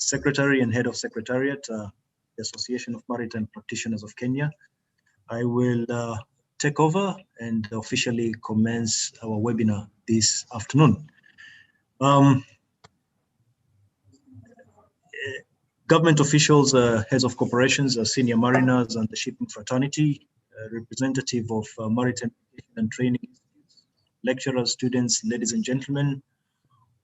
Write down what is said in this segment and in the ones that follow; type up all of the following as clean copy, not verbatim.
Secretary and Head of Secretariat, the Association of Maritime Practitioners of Kenya. I will take over and officially commence our webinar this afternoon. Government officials, heads of corporations, senior mariners, and the shipping fraternity, representative of maritime and training institutes, lecturers, students, ladies and gentlemen,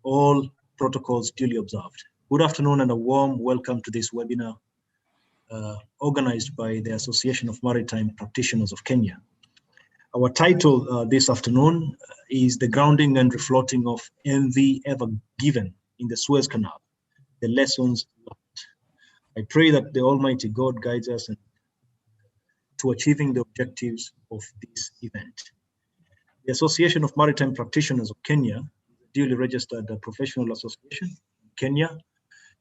all protocols duly observed. Good afternoon and a warm welcome to this webinar organized by the Association of Maritime Practitioners of Kenya. Our title this afternoon is The Grounding and Refloating of MV Ever Given in the Suez Canal, the Lessons Learned. I pray that the Almighty God guides us to achieving the objectives of this event. The Association of Maritime Practitioners of Kenya is a duly registered professional association in Kenya.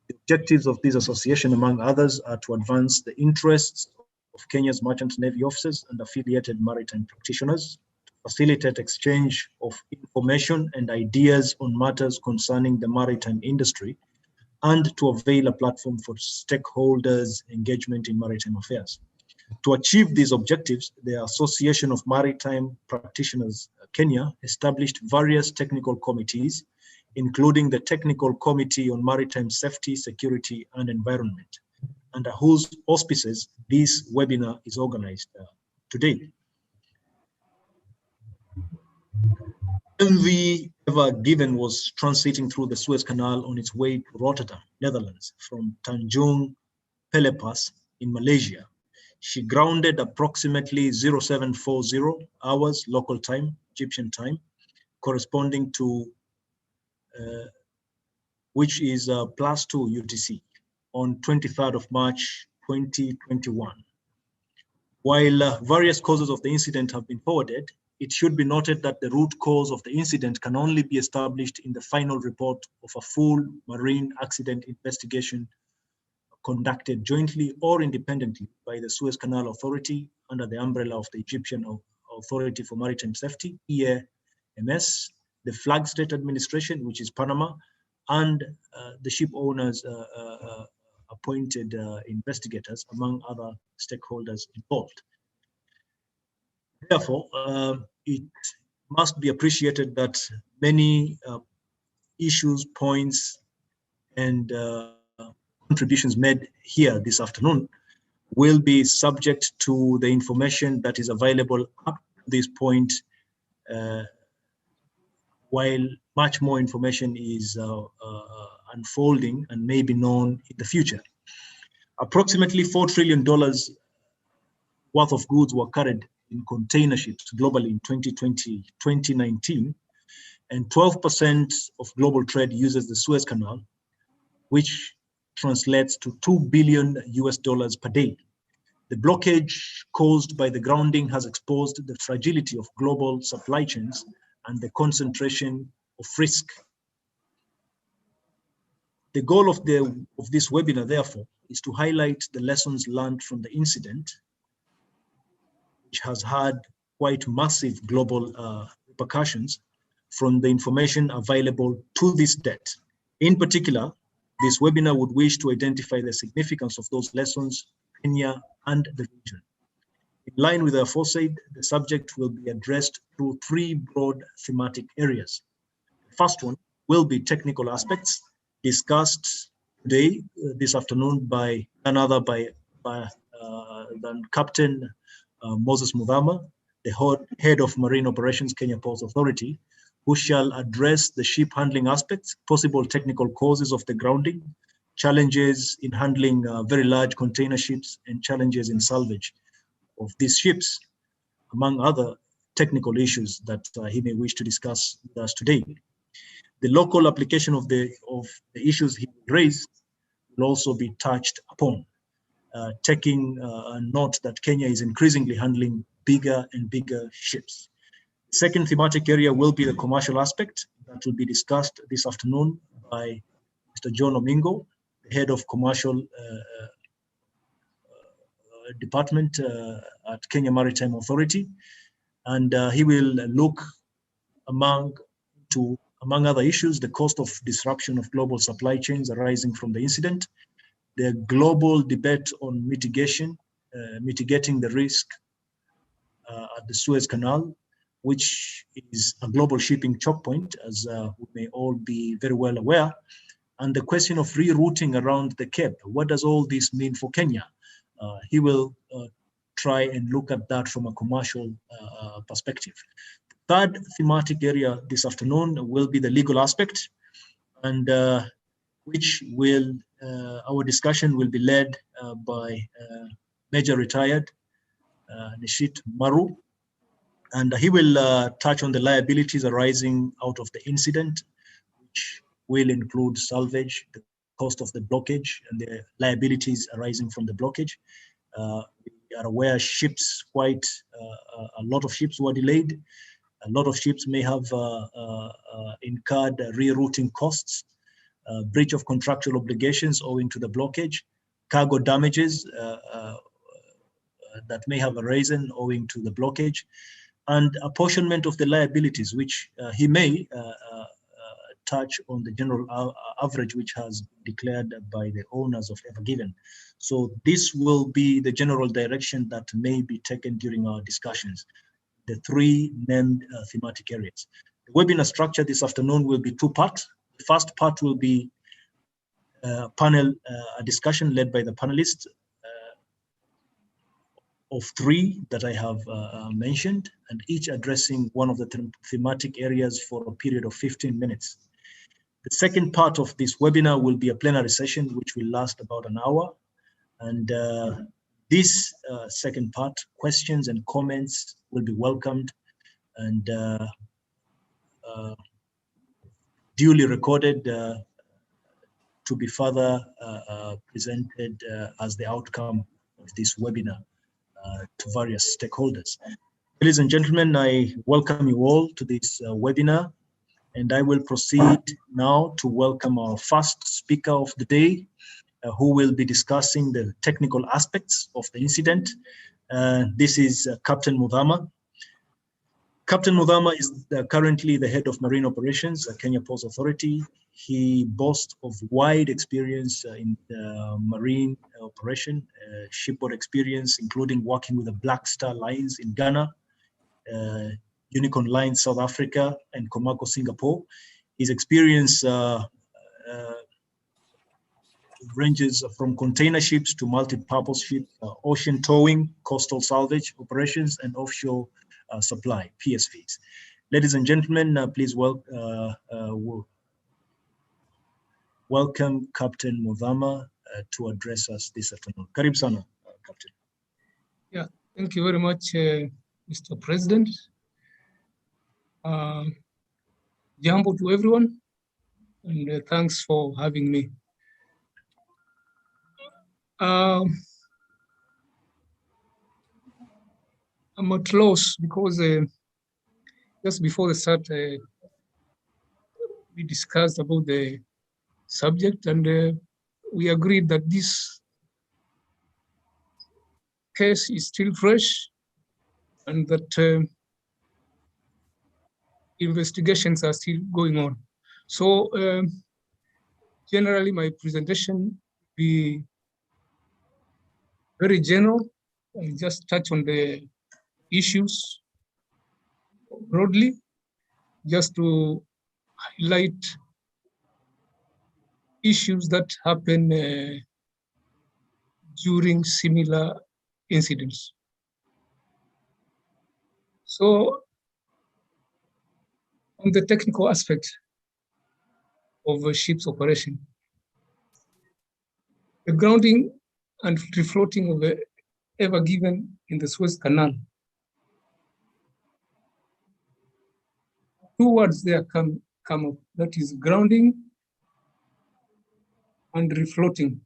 The objectives of this association, among others, are to advance the interests of Kenya's merchant navy officers and affiliated maritime practitioners, to facilitate exchange of information and ideas on matters concerning the maritime industry, and to avail a platform for stakeholders' engagement in maritime affairs. To achieve these objectives, the Association of Maritime Practitioners Kenya established various technical committees, including the Technical Committee on Maritime Safety, Security, and Environment, under whose auspices this webinar is organized today. MV Ever Given was transiting through the Suez Canal on its way to Rotterdam, Netherlands, from Tanjung Pelepas in Malaysia. She grounded approximately 0740 hours local time, Egyptian time, corresponding to which is +2 UTC on 23rd of March 2021. While various causes of the incident have been forwarded, it should be noted that the root cause of the incident can only be established in the final report of a full marine accident investigation conducted jointly or independently by the Suez Canal Authority under the umbrella of the Egyptian Authority for Maritime Safety, EAMS, the Flag State Administration, which is Panama, and the ship owners appointed investigators, among other stakeholders involved. Therefore, it must be appreciated that many issues, points, and contributions made here this afternoon will be subject to the information that is available up to this point, while much more information is unfolding and may be known in the future. Approximately $4 trillion worth of goods were carried in container ships globally in 2019, and 12% of global trade uses the Suez Canal, which translates to $2 billion per day. The blockage caused by the grounding has exposed the fragility of global supply chains and the concentration of risk. The goal of this webinar, therefore, is to highlight the lessons learned from the incident, which has had quite massive global repercussions, from the information available to this date. In particular, this webinar would wish to identify the significance of those lessons in Kenya and the region. In line with the aforesaid, the subject will be addressed through three broad thematic areas. The first one will be technical aspects discussed today, this afternoon, by another than Captain Moses Mudhama, the head of Marine Operations Kenya Ports Authority, who shall address the ship handling aspects, possible technical causes of the grounding, challenges in handling very large container ships, and challenges in salvage of these ships, among other technical issues that he may wish to discuss with us today. The local application of the issues he raised will also be touched upon, taking a note that Kenya is increasingly handling bigger and bigger ships. The second thematic area will be the commercial aspect that will be discussed this afternoon by Mr. John Omingo, the head of commercial department at Kenya Maritime Authority, and he will look to among other issues, the cost of disruption of global supply chains arising from the incident, the global debate on mitigating the risk at the Suez Canal, which is a global shipping choke point, as we may all be very well aware, and the question of rerouting around the Cape. What does all this mean for Kenya? He will try and look at that from a commercial perspective. Third thematic area this afternoon will be the legal aspect, and which will, our discussion will be led by Major Retired Nishit Maru, and he will touch on the liabilities arising out of the incident, which will include salvage, the cost of the blockage, and the liabilities arising from the blockage. We are aware ships, quite a lot of ships were delayed. A lot of ships may have incurred rerouting costs, breach of contractual obligations owing to the blockage, cargo damages that may have arisen owing to the blockage, and apportionment of the liabilities, which he may touch on the general average which has been declared by the owners of Ever Given. So this will be the general direction that may be taken during our discussions, the three named thematic areas. The webinar structure this afternoon will be two parts. The first part will be a discussion led by the panelists of three that I have mentioned, and each addressing one of the thematic areas for a period of 15 minutes. The second part of this webinar will be a plenary session, which will last about an hour. And this second part, questions and comments will be welcomed and duly recorded to be further presented as the outcome of this webinar to various stakeholders. Ladies and gentlemen, I welcome you all to this webinar, and I will proceed now to welcome our first speaker of the day, who will be discussing the technical aspects of the incident. This is Captain Mudhama. Captain Mudhama is currently the head of Marine Operations at Kenya Ports Authority. He boasts of wide experience in marine operation, shipboard experience, including working with the Black Star Lines in Ghana, Unicorn Lines South Africa, and Comarco Singapore. His experience ranges from container ships to multi-purpose ships, ocean towing, coastal salvage operations, and offshore supply, PSVs. Ladies and gentlemen, please welcome Captain Mudhama to address us this afternoon. Karibu sana, Captain. Yeah, thank you very much, Mr. President. Jambo to everyone, and thanks for having me. I'm at loss because just before the start, we discussed about the subject, and we agreed that this case is still fresh and that investigations are still going on. So generally my presentation will be very general. I'll just touch on the issues broadly, just to highlight issues that happen during similar incidents. So on the technical aspect of a ship's operation, the grounding and refloating of the Ever Given in the Suez Canal. Two words there come up, that is grounding and refloating.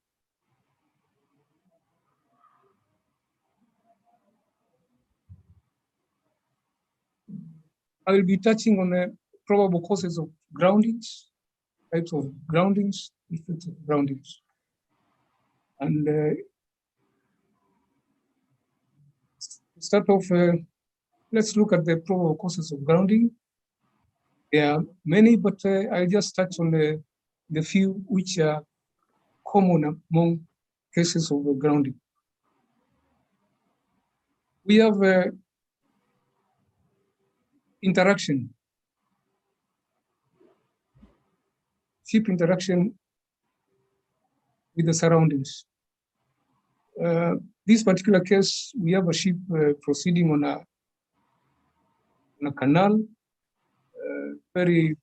I will be touching on the probable causes of groundings, types of groundings, effects of groundings. And to start off, let's look at the probable causes of grounding. There are many, but I just touch on the few which are common among cases of grounding. We have interaction, ship interaction with the surroundings. This particular case, we have a ship proceeding on a canal, very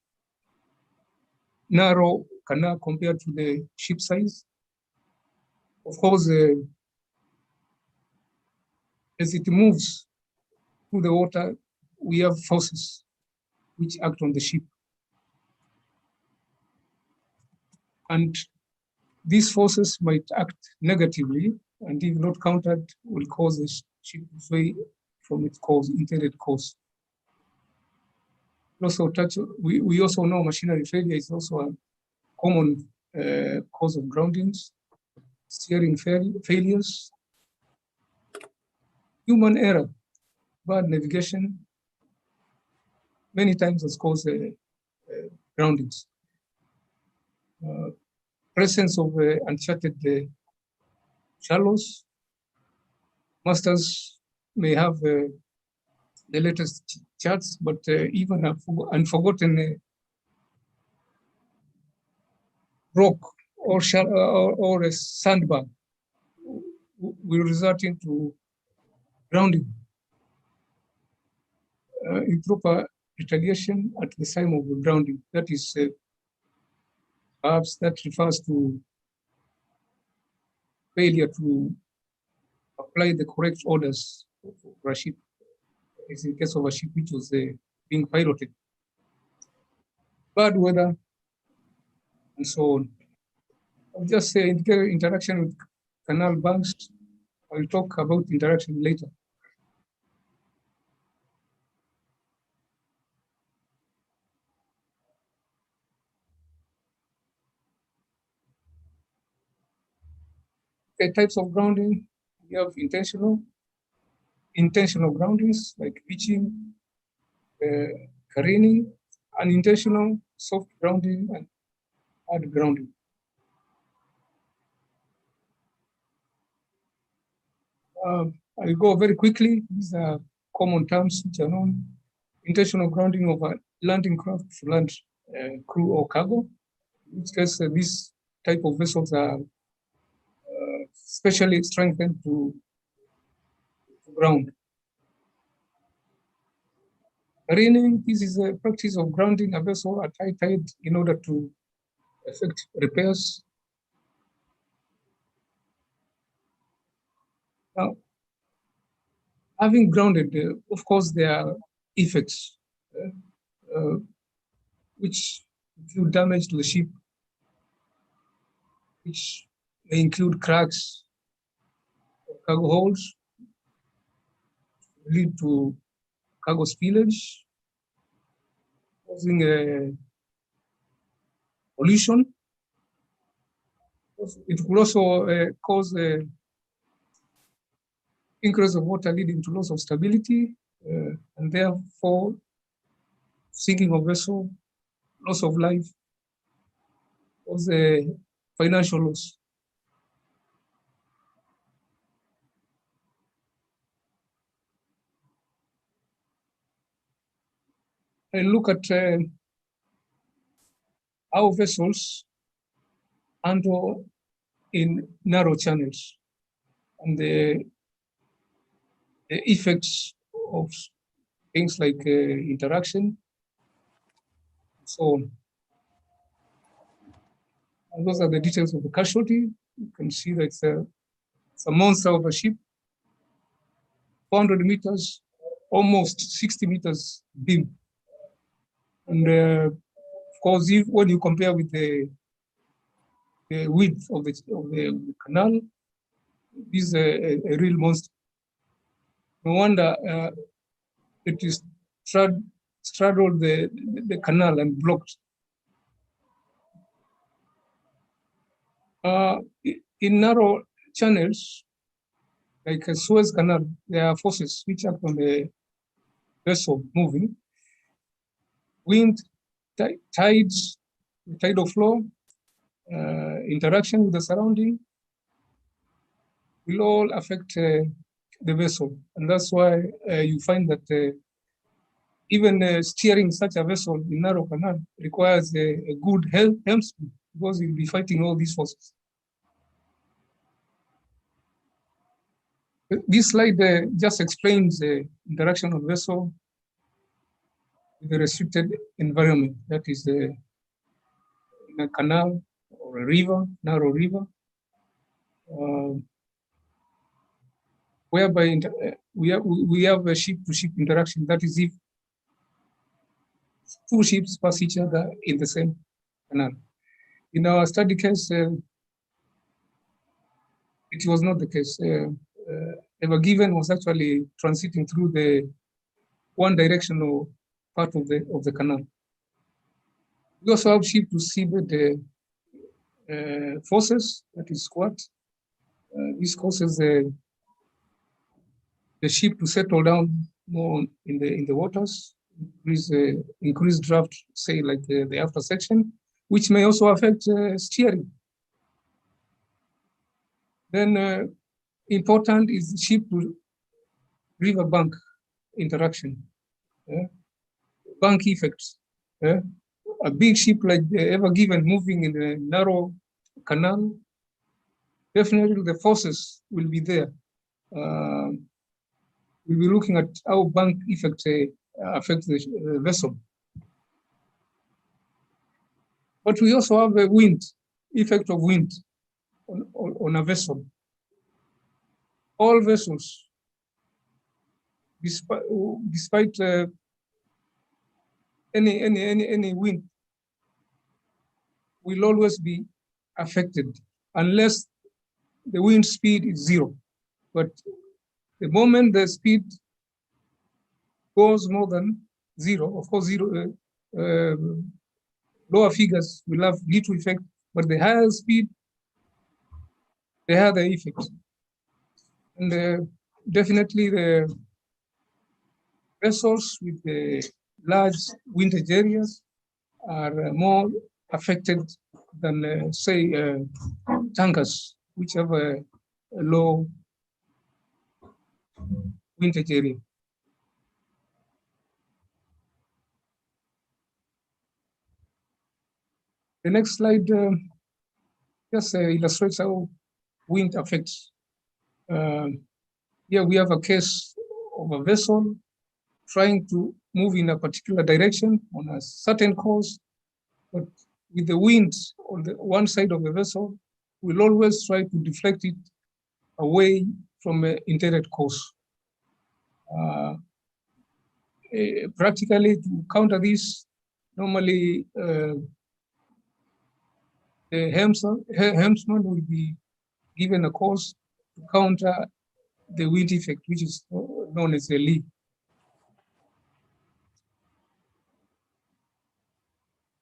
narrow canal compared to the ship size. Of course, as it moves through the water, we have forces which act on the ship. And these forces might act negatively, and if not countered, will cause the ship to sway from its intended course. We also know machinery failure is also a common cause of groundings, steering failures, human error, bad navigation, many times has caused groundings. Presence of uncharted shallows. Masters may have the latest charts, but even unforgotten rock or a sandbar will result into grounding. Improper retaliation at the time of the grounding. That is, perhaps that refers to failure to apply the correct orders for a ship. It's in case of a ship which was being piloted. Bad weather, and so on. I'll just say interaction with canal banks. I'll talk about interaction later. Okay, types of grounding. We have intentional groundings like pitching, careening, unintentional, soft grounding, and hard grounding. I'll go very quickly. These are common terms which are known. Intentional grounding of a landing craft to land crew or cargo. In which case, these type of vessels are specially strengthened to ground. Careening, this is a practice of grounding a vessel at high tide in order to effect repairs. Now, having grounded, of course, there are effects which include damage to the ship, which may include cracks or cargo holes, lead to cargo spillage, causing pollution. It could also cause increase of water leading to loss of stability, and therefore sinking of vessel, loss of life, cause a financial loss. I look at how vessels handle in narrow channels and the effects of things like interaction, and so on. And those are the details of the casualty. You can see that it's a monster of a ship, 400 meters, almost 60 meters beam. And of course, when you compare with the width of the canal, this is a real monster. No wonder it is straddled the canal and blocked. In narrow channels, like a Suez Canal, there are forces which act on the vessel moving. Wind, tides, tidal flow, interaction with the surrounding will all affect the vessel. And that's why you find that even steering such a vessel in narrow canal requires a good helmsman, because you'll be fighting all these forces. This slide just explains the interaction of vessel with the restricted environment, that is in a canal or a river, narrow river, whereby we have a ship-to-ship interaction. That is, if two ships pass each other in the same canal. In our study case, it was not the case. Ever Given was actually transiting through the one directional part of the canal. We also have ship-to-ship forces, that is squat. This causes the ship to settle down more in the waters, increase draft, say like the after section, which may also affect steering. Then important is ship to river bank interaction, bank effects. A big ship like the Ever Given moving in a narrow canal, definitely the forces will be there. We'll be looking at how bank effects affect the vessel. But we also have a wind, effect of wind on a vessel. All vessels, despite any wind, will always be affected unless the wind speed is zero. But the moment the speed goes more than zero, of course, lower figures will have little effect, but the higher speed, they have the effect. And definitely the vessels with the large windage areas are more affected than, say, tankers, which have a low windage area. The next slide just illustrates how wind affects. Here we have a case of a vessel trying to move in a particular direction on a certain course, but with the wind on the one side of the vessel, we'll always try to deflect it away from an intended course. Practically, to counter this, normally the helmsman will be given a course to counter the wind effect, which is known as a lee.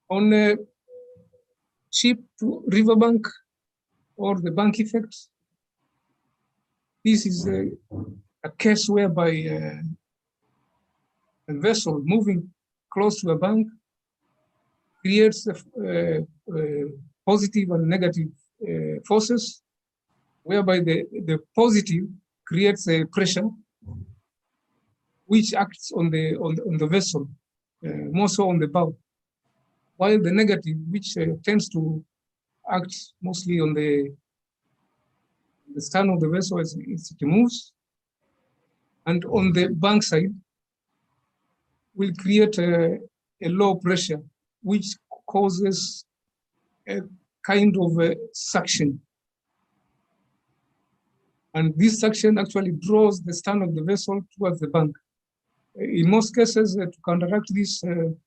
On a ship to riverbank or the bank effect, this is a case whereby a vessel moving close to a bank creates positive and negative forces, whereby the positive creates a pressure which acts on the vessel, more so on the bow, while the negative, which tends to act mostly on the stern of the vessel as it moves, and on the bank side, will create a low pressure, which causes a kind of a suction. And this suction actually draws the stern of the vessel towards the bank. In most cases, to counteract this, the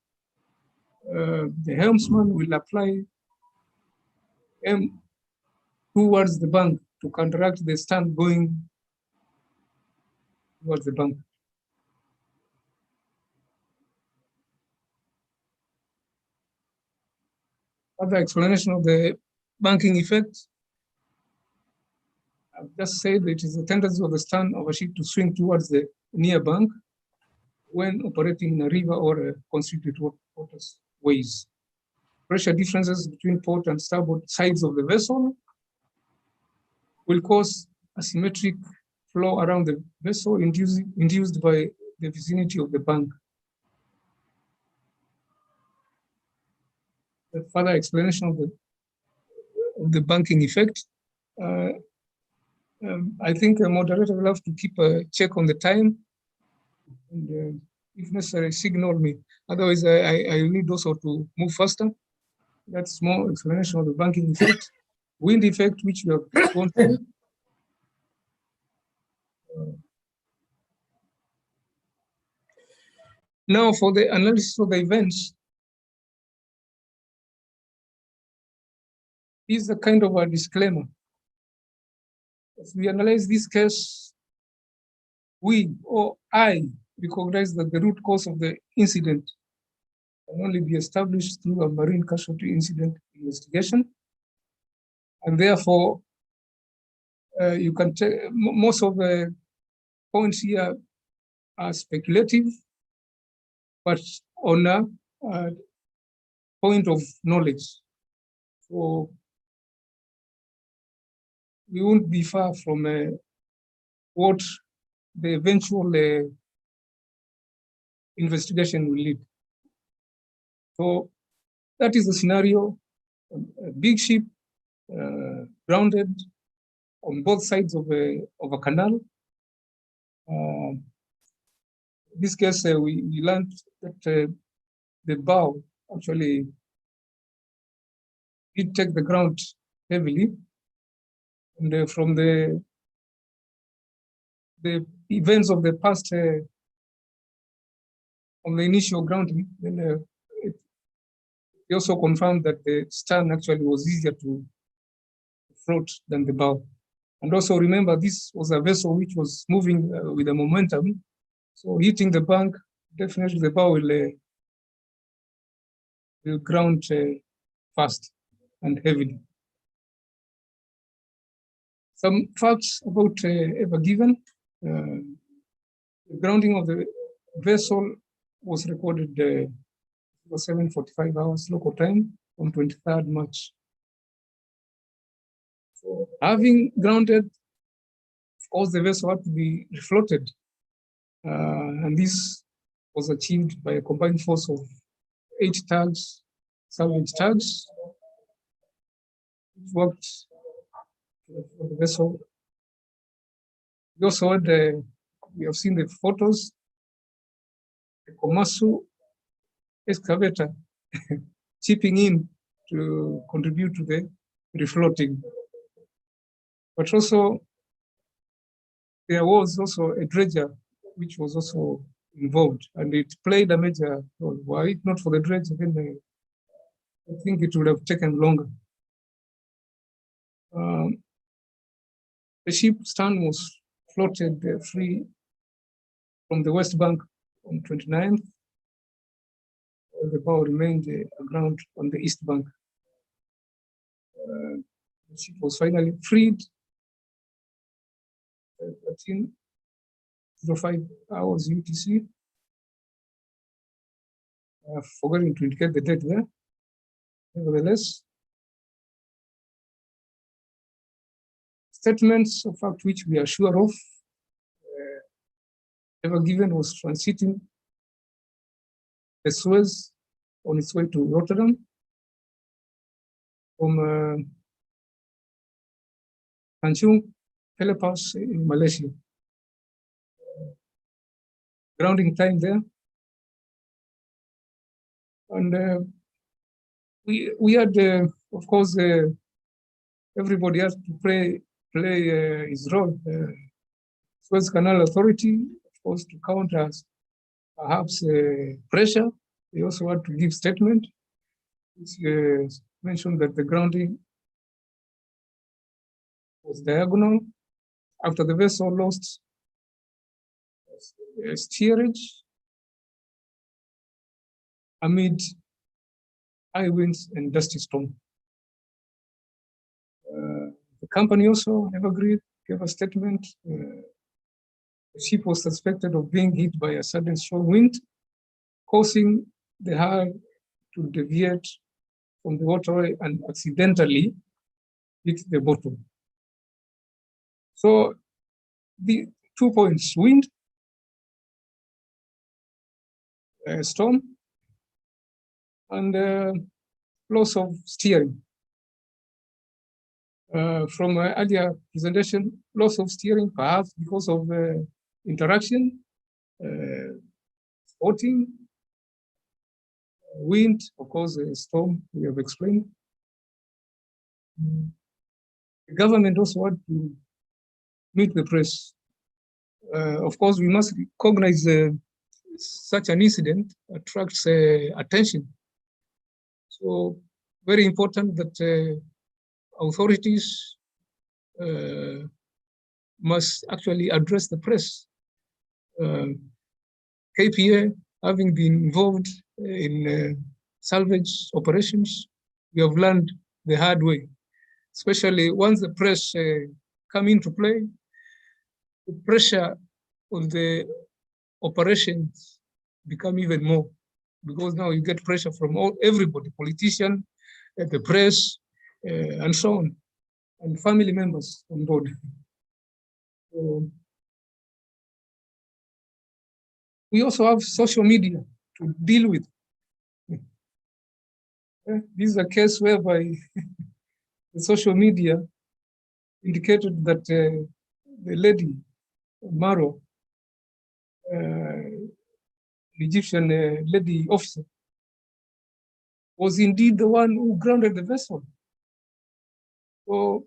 helmsman will apply towards the bank to counteract the stern going towards the bank. Other explanation of the banking effect, I've just said it is a tendency of the stern of a ship to swing towards the near bank when operating in a river or a constricted waters. ways. Pressure differences between port and starboard sides of the vessel will cause asymmetric flow around the vessel induced by the vicinity of the bank. A further explanation of the banking effect. I think a moderator will have to keep a check on the time, and if necessary, signal me. Otherwise, I need also to move faster. That's more explanation of the banking effect. Wind effect, which we have gone through. Now, for the analysis of the events, is a kind of a disclaimer. As we analyze this case, we, or I, recognize that the root cause of the incident can only be established through a marine casualty incident investigation. And therefore, you can take most of the points here are speculative, but on a point of knowledge. So we won't be far from what the eventual investigation will lead. So that is the scenario: a big ship grounded on both sides of a canal. In this case, we learned that the bow actually did take the ground heavily, and from the events of the past, on the initial grounding, then it also confirmed that the stern actually was easier to float than the bow. And also remember, this was a vessel which was moving with a momentum. So hitting the bank, definitely the bow will ground fast and heavily. Some facts about Ever Given. The grounding of the vessel was recorded for 7:45 hours local time on 23rd March. So having grounded, of course, the vessel had to be refloated. And this was achieved by a combined force of 8 tugs, salvage tugs, which worked for the vessel. We also had, we have seen the photos, the Komatsu excavator chipping in to contribute to the refloating. But also, there was also a dredger which was also involved, and it played a major role. Were it not for the dredger, then I think it would have taken longer. The ship stern was floated free from the west bank on 29th. The bow remained aground on the east bank. The ship was finally freed 13:05 hours UTC. I've forgotten to indicate the date there. Nevertheless, statements of fact which we are sure of, Ever Given was transiting the Suez on its way to Rotterdam from Tanjung Pelepas in Malaysia. Grounding time there. And we had, of course, everybody has to play his role. Suez Canal Authority, of course, to counter perhaps pressure. They also had to give statement, which mentioned that the grounding was diagonal after the vessel lost steerage amid high winds and dusty storm. The company also gave a statement. The ship was suspected of being hit by a sudden shore wind, causing the hull to deviate from the waterway and accidentally hit the bottom. So the 2 points: wind, storm, and loss of steering. From my earlier presentation, loss of steering, perhaps because of interaction, spotting, wind, of course, storm, we have explained. The government also had to meet the press. Of course, we must recognize such an incident attracts attention. So very important that authorities must actually address the press. KPA, having been involved in salvage operations, we have learned the hard way, especially once the press come into play. The pressure on the operations become even more, because now you get pressure from everybody, politician, the press, and so on, and family members on board. So we also have social media to deal with. This is a case whereby the social media indicated that the lady, Maro, Egyptian lady officer, was indeed the one who grounded the vessel. So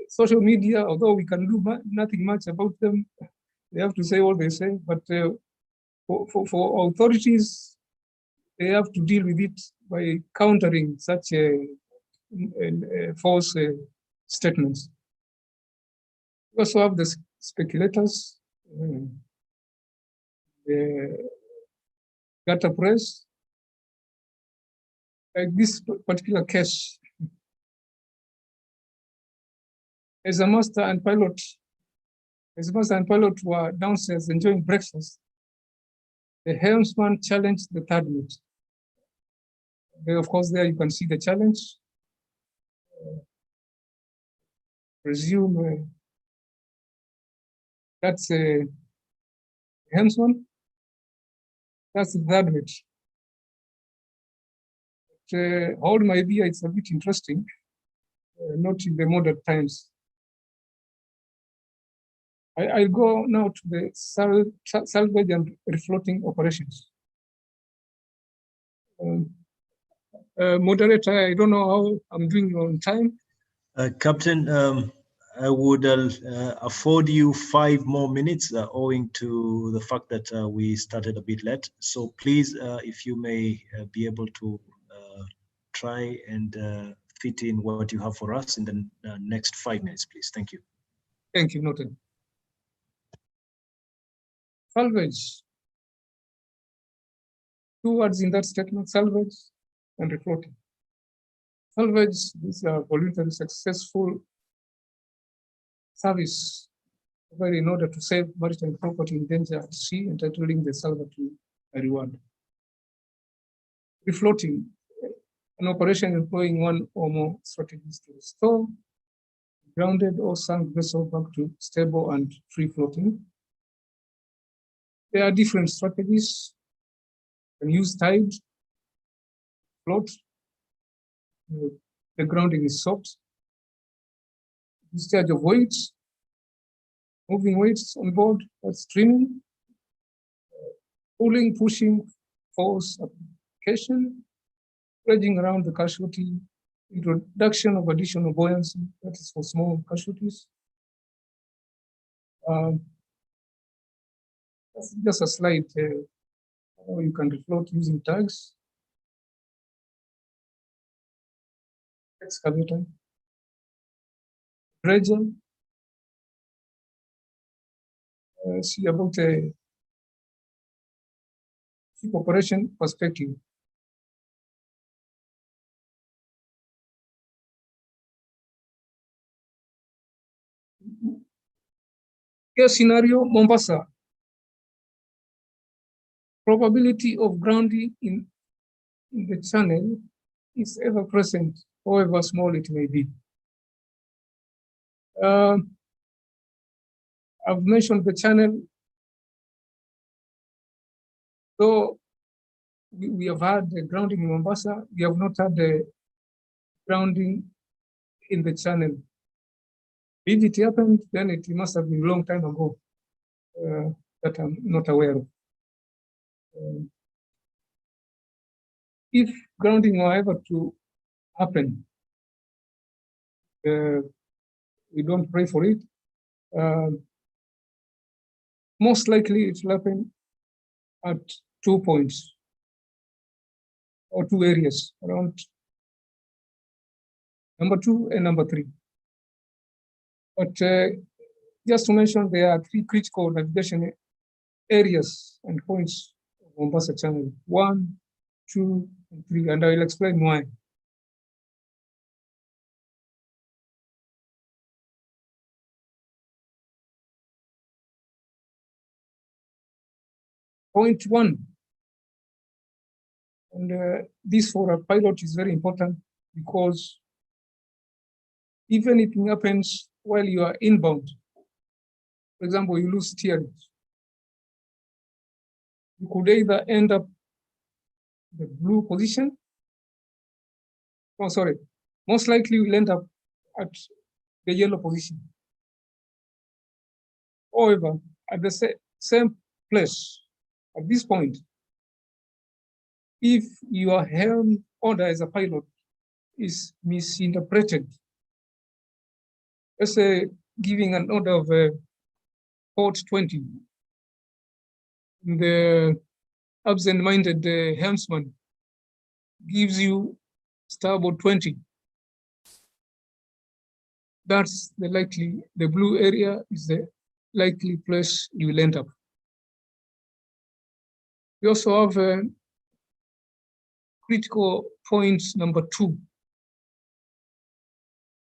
social media, although we can do nothing much about them, they have to say what they say, but for authorities, they have to deal with it by countering such false statements. We also have the speculators, the gutter press. Like this particular case, as a master and pilot were downstairs enjoying breakfast, the helmsman challenged the third mate. Of course, there you can see the challenge. Presume that's a helmsman. That's the third mate. How it might be, it's a bit interesting, not in the modern times. I'll go now to the salvage and refloating operations. Moderator, I don't know how I'm doing on time. Captain, I would afford you 5 more minutes owing to the fact that we started a bit late. So please, if you may be able to try and fit in what you have for us in the next 5 minutes, please. Thank you. Thank you, noted. Salvage. 2 words in that statement: salvage and refloating. Salvage, these are voluntary successful service provided in order to save maritime property in danger at sea, entitling the salvor to a reward. Refloating, an operation employing one or more strategies to restore grounded or sunk vessel back to stable and free floating. There are different strategies. You can use tide, float. The grounding is soft. Discharge of weights, moving weights on board, that's trimming. Pulling, pushing, force application, dredging around the casualty, introduction of additional buoyancy, that is for small casualties. That's just a slide how you can refloat using tags. Excavator, dredger. See about a ship operation perspective. Case scenario, Mombasa. probability of grounding in the channel is ever present, however small it may be. I've mentioned the channel, though we have had the grounding in Mombasa, we have not had the grounding in the channel. If it happened, then it must have been a long time ago that I'm not aware of. If grounding were ever to happen, we don't pray for it. Most likely it will happen at 2 points or 2 areas around number 2 and number 3. But just to mention, there are 3 critical navigation areas and points of Mombasa Channel: 1, 2, and 3, and I will explain why. Point 1, and this for a pilot is very important, because if anything happens while you are inbound, for example, you lose steering, you could either end up the blue position, most likely you will end up at the yellow position. However, at the same place, at this point, if your helm order as a pilot is misinterpreted, let's say giving an order of port 20, the absent-minded helmsman gives you starboard 20, that's the blue area is the likely place you will end up. We also have critical points number 2.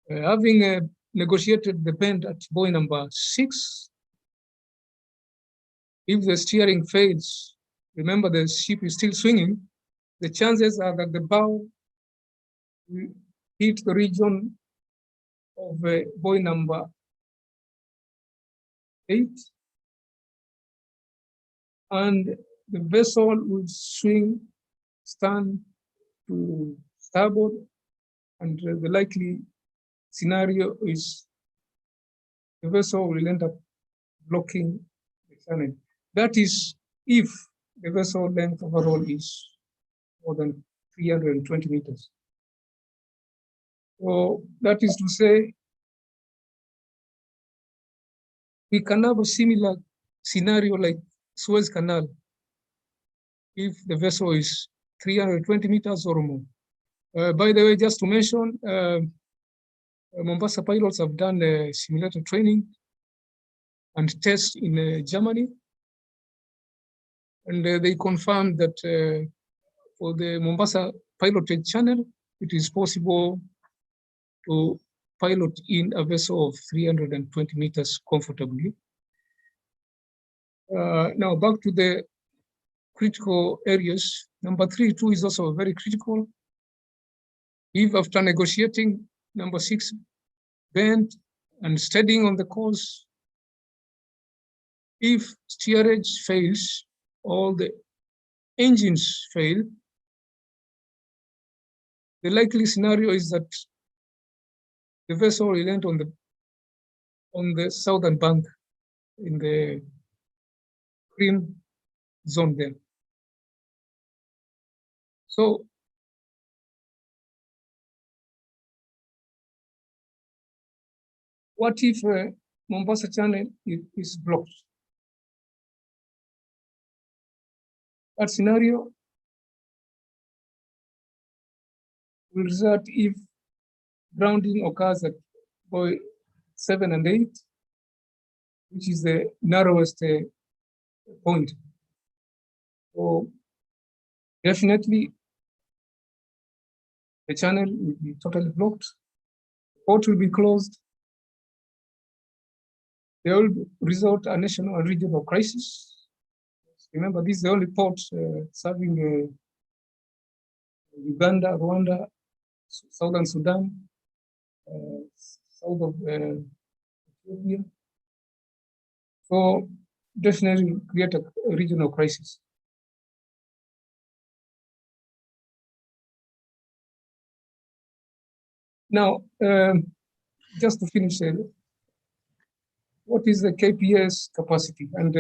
Having negotiated the bend at buoy number 6, if the steering fails, remember the ship is still swinging, the chances are that the bow will hit the region of buoy number 8, and the vessel will swing stern to starboard, and the likely scenario is the vessel will end up blocking the channel. That is if the vessel length overall is more than 320 meters. So that is to say, we can have a similar scenario like Suez Canal if the vessel is 320 meters or more. By the way, just to mention, Mombasa pilots have done simulator training and tests in Germany, and they confirmed that for the Mombasa piloted channel, it is possible to pilot in a vessel of 320 meters comfortably. Now back to the critical areas. Number 3, 2 is also very critical. If after negotiating number 6 bend and steadying on the course, if steerage fails, all the engines fail, the likely scenario is that the vessel will land on the southern bank in the green zone there. So what if Mombasa Channel is blocked? That scenario will result if grounding occurs at buoy 7 and 8, which is the narrowest point. So definitely the channel will be totally blocked, the port will be closed, there will result a national and regional crisis. Remember, this is the only port serving Uganda, Rwanda, Southern Sudan, south of Ethiopia. So definitely create a regional crisis. Now, just to finish, what is the KPS capacity? And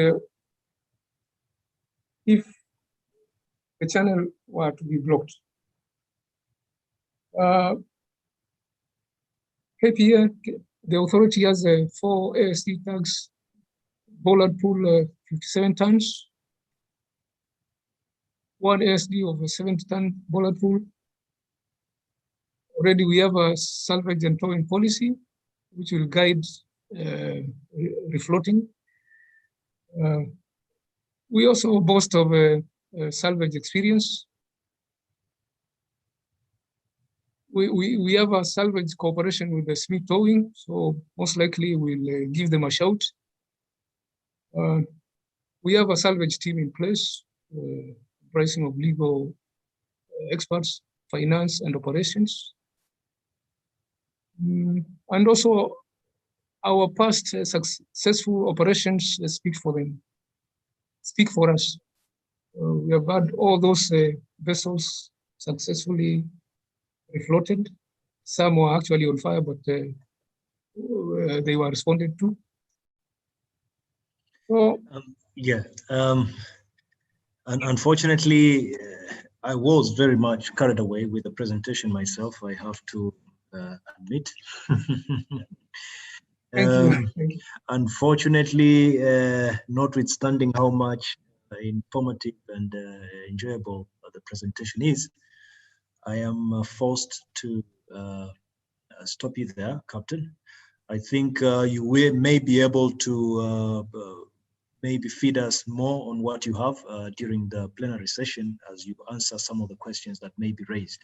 if the channel were to be blocked, KPS, the authority has 4 ASD tags, bollard pool 57 tons, 1 ASD of a 70-ton bollard pool. Already we have a salvage and towing policy, which will guide refloating. We also boast of a salvage experience. We have a salvage cooperation with the Smith Towing, so most likely we'll give them a shout. We have a salvage team in place, comprising of legal experts, finance, and operations. And also, our past successful operations speak for us. We have had all those vessels successfully refloated. Some were actually on fire, but they were responded to. So, and unfortunately, I was very much carried away with the presentation myself, I have to admit. Thank you. Unfortunately, notwithstanding how much informative and enjoyable the presentation is, I am forced to stop you there, Captain. I think you may be able to maybe feed us more on what you have during the plenary session as you answer some of the questions that may be raised.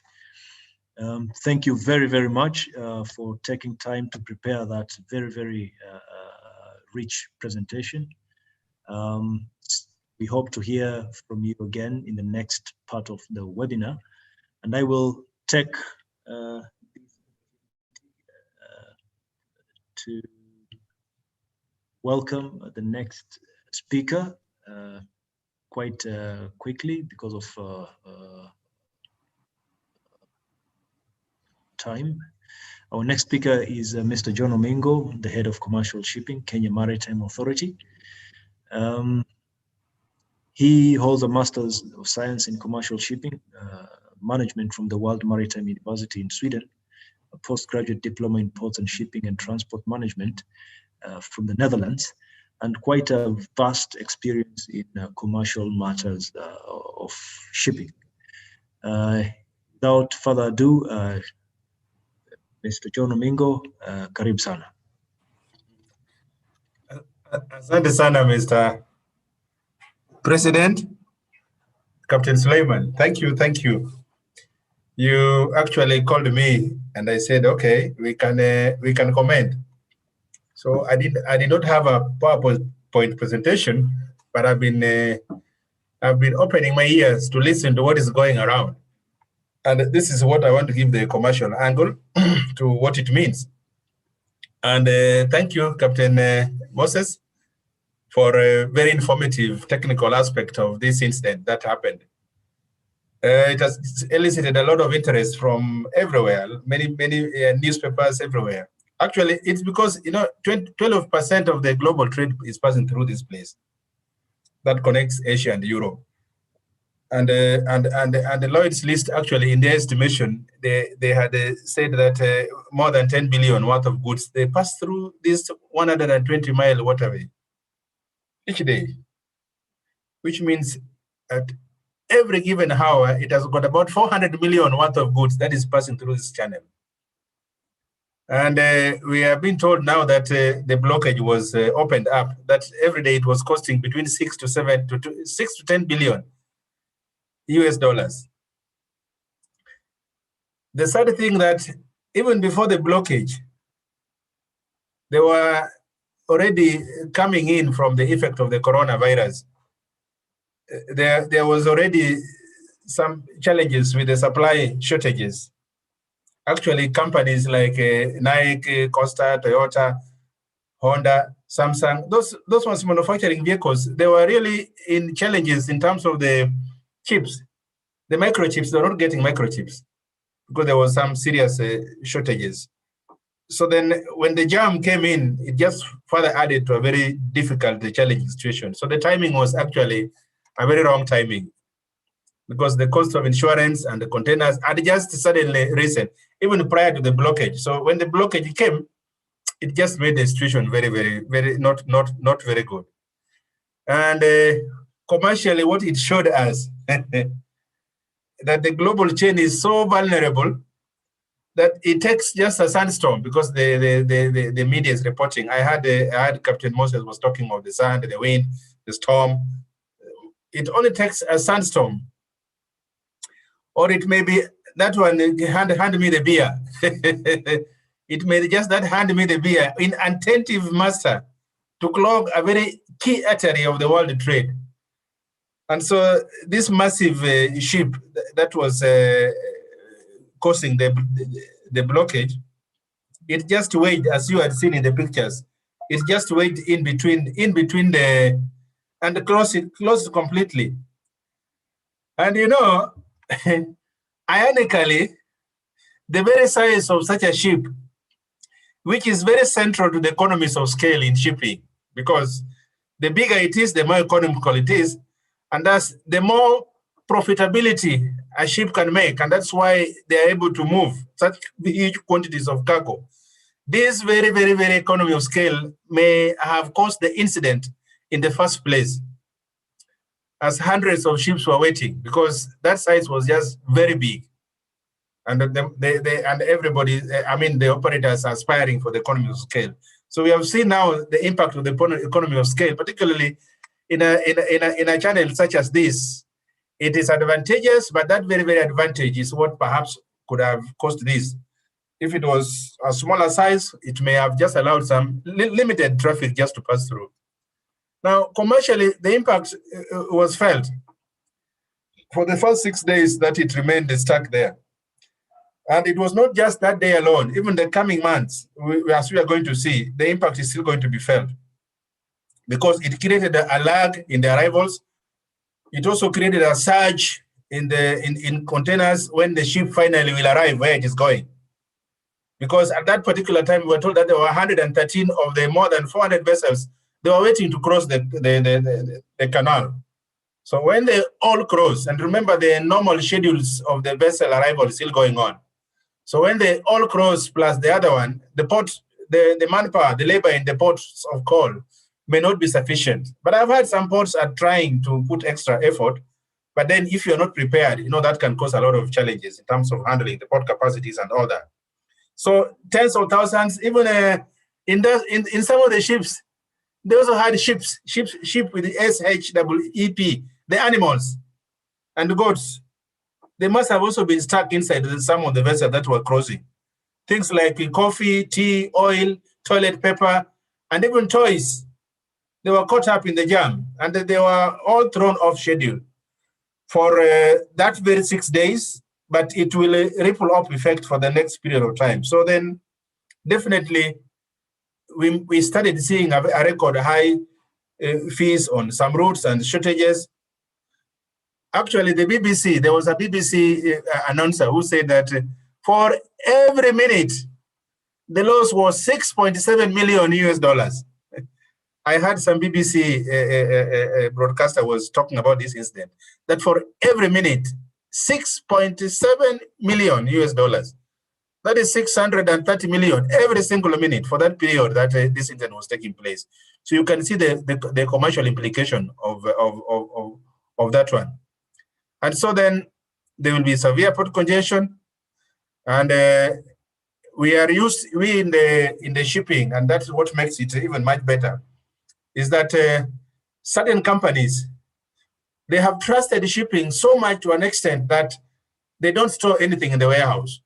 Thank you very, very much for taking time to prepare that very, very rich presentation. We hope to hear from you again in the next part of the webinar. And I will take to welcome the next speaker quite quickly because of time. Our next speaker is Mr. John Omingo, the head of commercial shipping, Kenya Maritime Authority. He holds a Master's of Science in Commercial Shipping Management from the World Maritime University in Sweden, a postgraduate diploma in Ports and Shipping and Transport Management from the Netherlands, and quite a vast experience in commercial matters of shipping. Without further ado, Mr. John Omingo, karibu sana. Asante sana, Mr. President, Captain Suleiman. Thank you. You actually called me, and I said, okay, we can comment. So I did not have a PowerPoint presentation, but I've been opening my ears to listen to what is going around, and this is what I want to give the commercial angle to what it means. And thank you, Captain Moses, for a very informative technical aspect of this incident that happened. It has elicited a lot of interest from everywhere, many newspapers everywhere. Actually, it's because 12% of the global trade is passing through this place that connects Asia and Europe. And the Lloyd's list, actually, in their estimation, they had said that more than 10 billion worth of goods they pass through this 120-mile waterway each day, which means at every given hour, it has got about 400 million worth of goods that is passing through this channel. And we have been told now that the blockage was opened up, that every day it was costing between 6 to 10 billion US dollars. The sad thing that even before the blockage, they were already coming in from the effect of the coronavirus. there was already some challenges with the supply shortages. Actually, companies like Nike, Costa, Toyota, Honda, Samsung, those ones manufacturing vehicles, they were really in challenges in terms of the chips. The microchips, they're not getting microchips because there was some serious shortages. So then when the jam came in, it just further added to a very difficult, challenging situation. So the timing was actually a very wrong timing because the cost of insurance and the containers had just suddenly risen, even prior to the blockage. So when the blockage came, it just made the situation very, very, very not very good. And commercially, what it showed us that the global chain is so vulnerable that it takes just a sandstorm, because the media is reporting. I had Captain Moses was talking of the sand, the wind, the storm. It only takes a sandstorm, or it may be that one, hand me the beer. It may just that hand me the beer, in attentive master, to clog a very key artery of the world trade. And so this massive ship that was causing the blockage, it just weighed, as you had seen in the pictures, it just weighed in between the, and closed completely. And you know, ironically, the very size of such a ship, which is very central to the economies of scale in shipping, because the bigger it is, the more economical it is, and thus the more profitability a ship can make, and that's why they are able to move such huge quantities of cargo. This very, very, very economy of scale may have caused the incident in the first place, as hundreds of ships were waiting, because that size was just very big. And and everybody, I mean, the operators are aspiring for the economy of scale. So we have seen now the impact of the economy of scale, particularly in a channel such as this. It is advantageous, but that very, very advantage is what perhaps could have caused this. If it was a smaller size, it may have just allowed some limited traffic just to pass through. Now, commercially, the impact was felt for the first 6 days that it remained stuck there. And it was not just that day alone. Even the coming months, as we are going to see, the impact is still going to be felt, because it created a lag in the arrivals. It also created a surge in containers when the ship finally will arrive where it is going. Because at that particular time, we were told that there were 113 of the more than 400 vessels. They were waiting to cross the canal. So when they all cross, and remember the normal schedules of the vessel arrival is still going on. So when they all cross plus the other one, the port, the manpower, the labor in the ports of call may not be sufficient. But I've heard some ports are trying to put extra effort. But then if you're not prepared, you know, that can cause a lot of challenges in terms of handling the port capacities and all that. So tens of thousands, even in some of the ships, they also had ship with the SHEEP, the animals and the goats. They must have also been stuck inside some of the vessels that were crossing. Things like coffee, tea, oil, toilet paper, and even toys. They were caught up in the jam, and they were all thrown off schedule for that very 6 days, but it will ripple up effect for the next period of time. So then definitely we started seeing a record high fees on some routes and shortages. Actually, the BBC, there was a BBC announcer who said that for every minute, the loss was 6.7 million US dollars. I heard some BBC broadcaster was talking about this incident, that for every minute, 6.7 million US dollars. That is 630 million every single minute for that period that this incident was taking place. So you can see the commercial implication of that one. And so then there will be severe port congestion, and we in the shipping, and that's what makes it even much better, is that certain companies, they have trusted shipping so much to an extent that they don't store anything in the warehouse.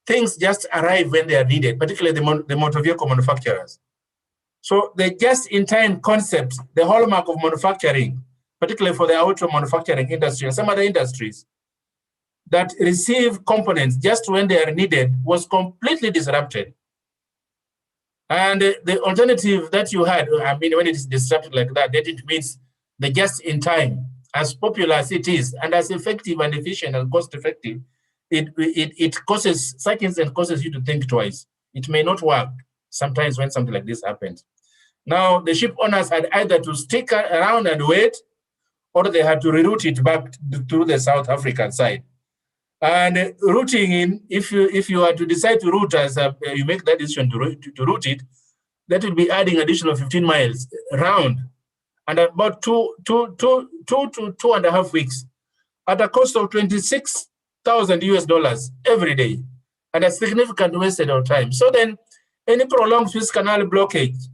Things just arrive when they are needed, particularly the motor vehicle manufacturers. So the just-in-time concept, the hallmark of manufacturing, particularly for the auto manufacturing industry and some other industries, that receive components just when they are needed was completely disrupted. And the alternative that you had, I mean, when it is disrupted like that, it means the just in time, as popular as it is, and as effective and efficient and cost effective, it causes, such incident causes you to think twice. It may not work sometimes when something like this happens. Now, the ship owners had either to stick around and wait, or they had to reroute it back to the South African side. And routing in, if you are to decide to route as you make that decision to route it, that will be adding additional 15 miles round, and about two to 2.5 weeks, at a cost of $26,000 every day, and a significant wasted of time. So then, any prolonged Suez Canal blockage,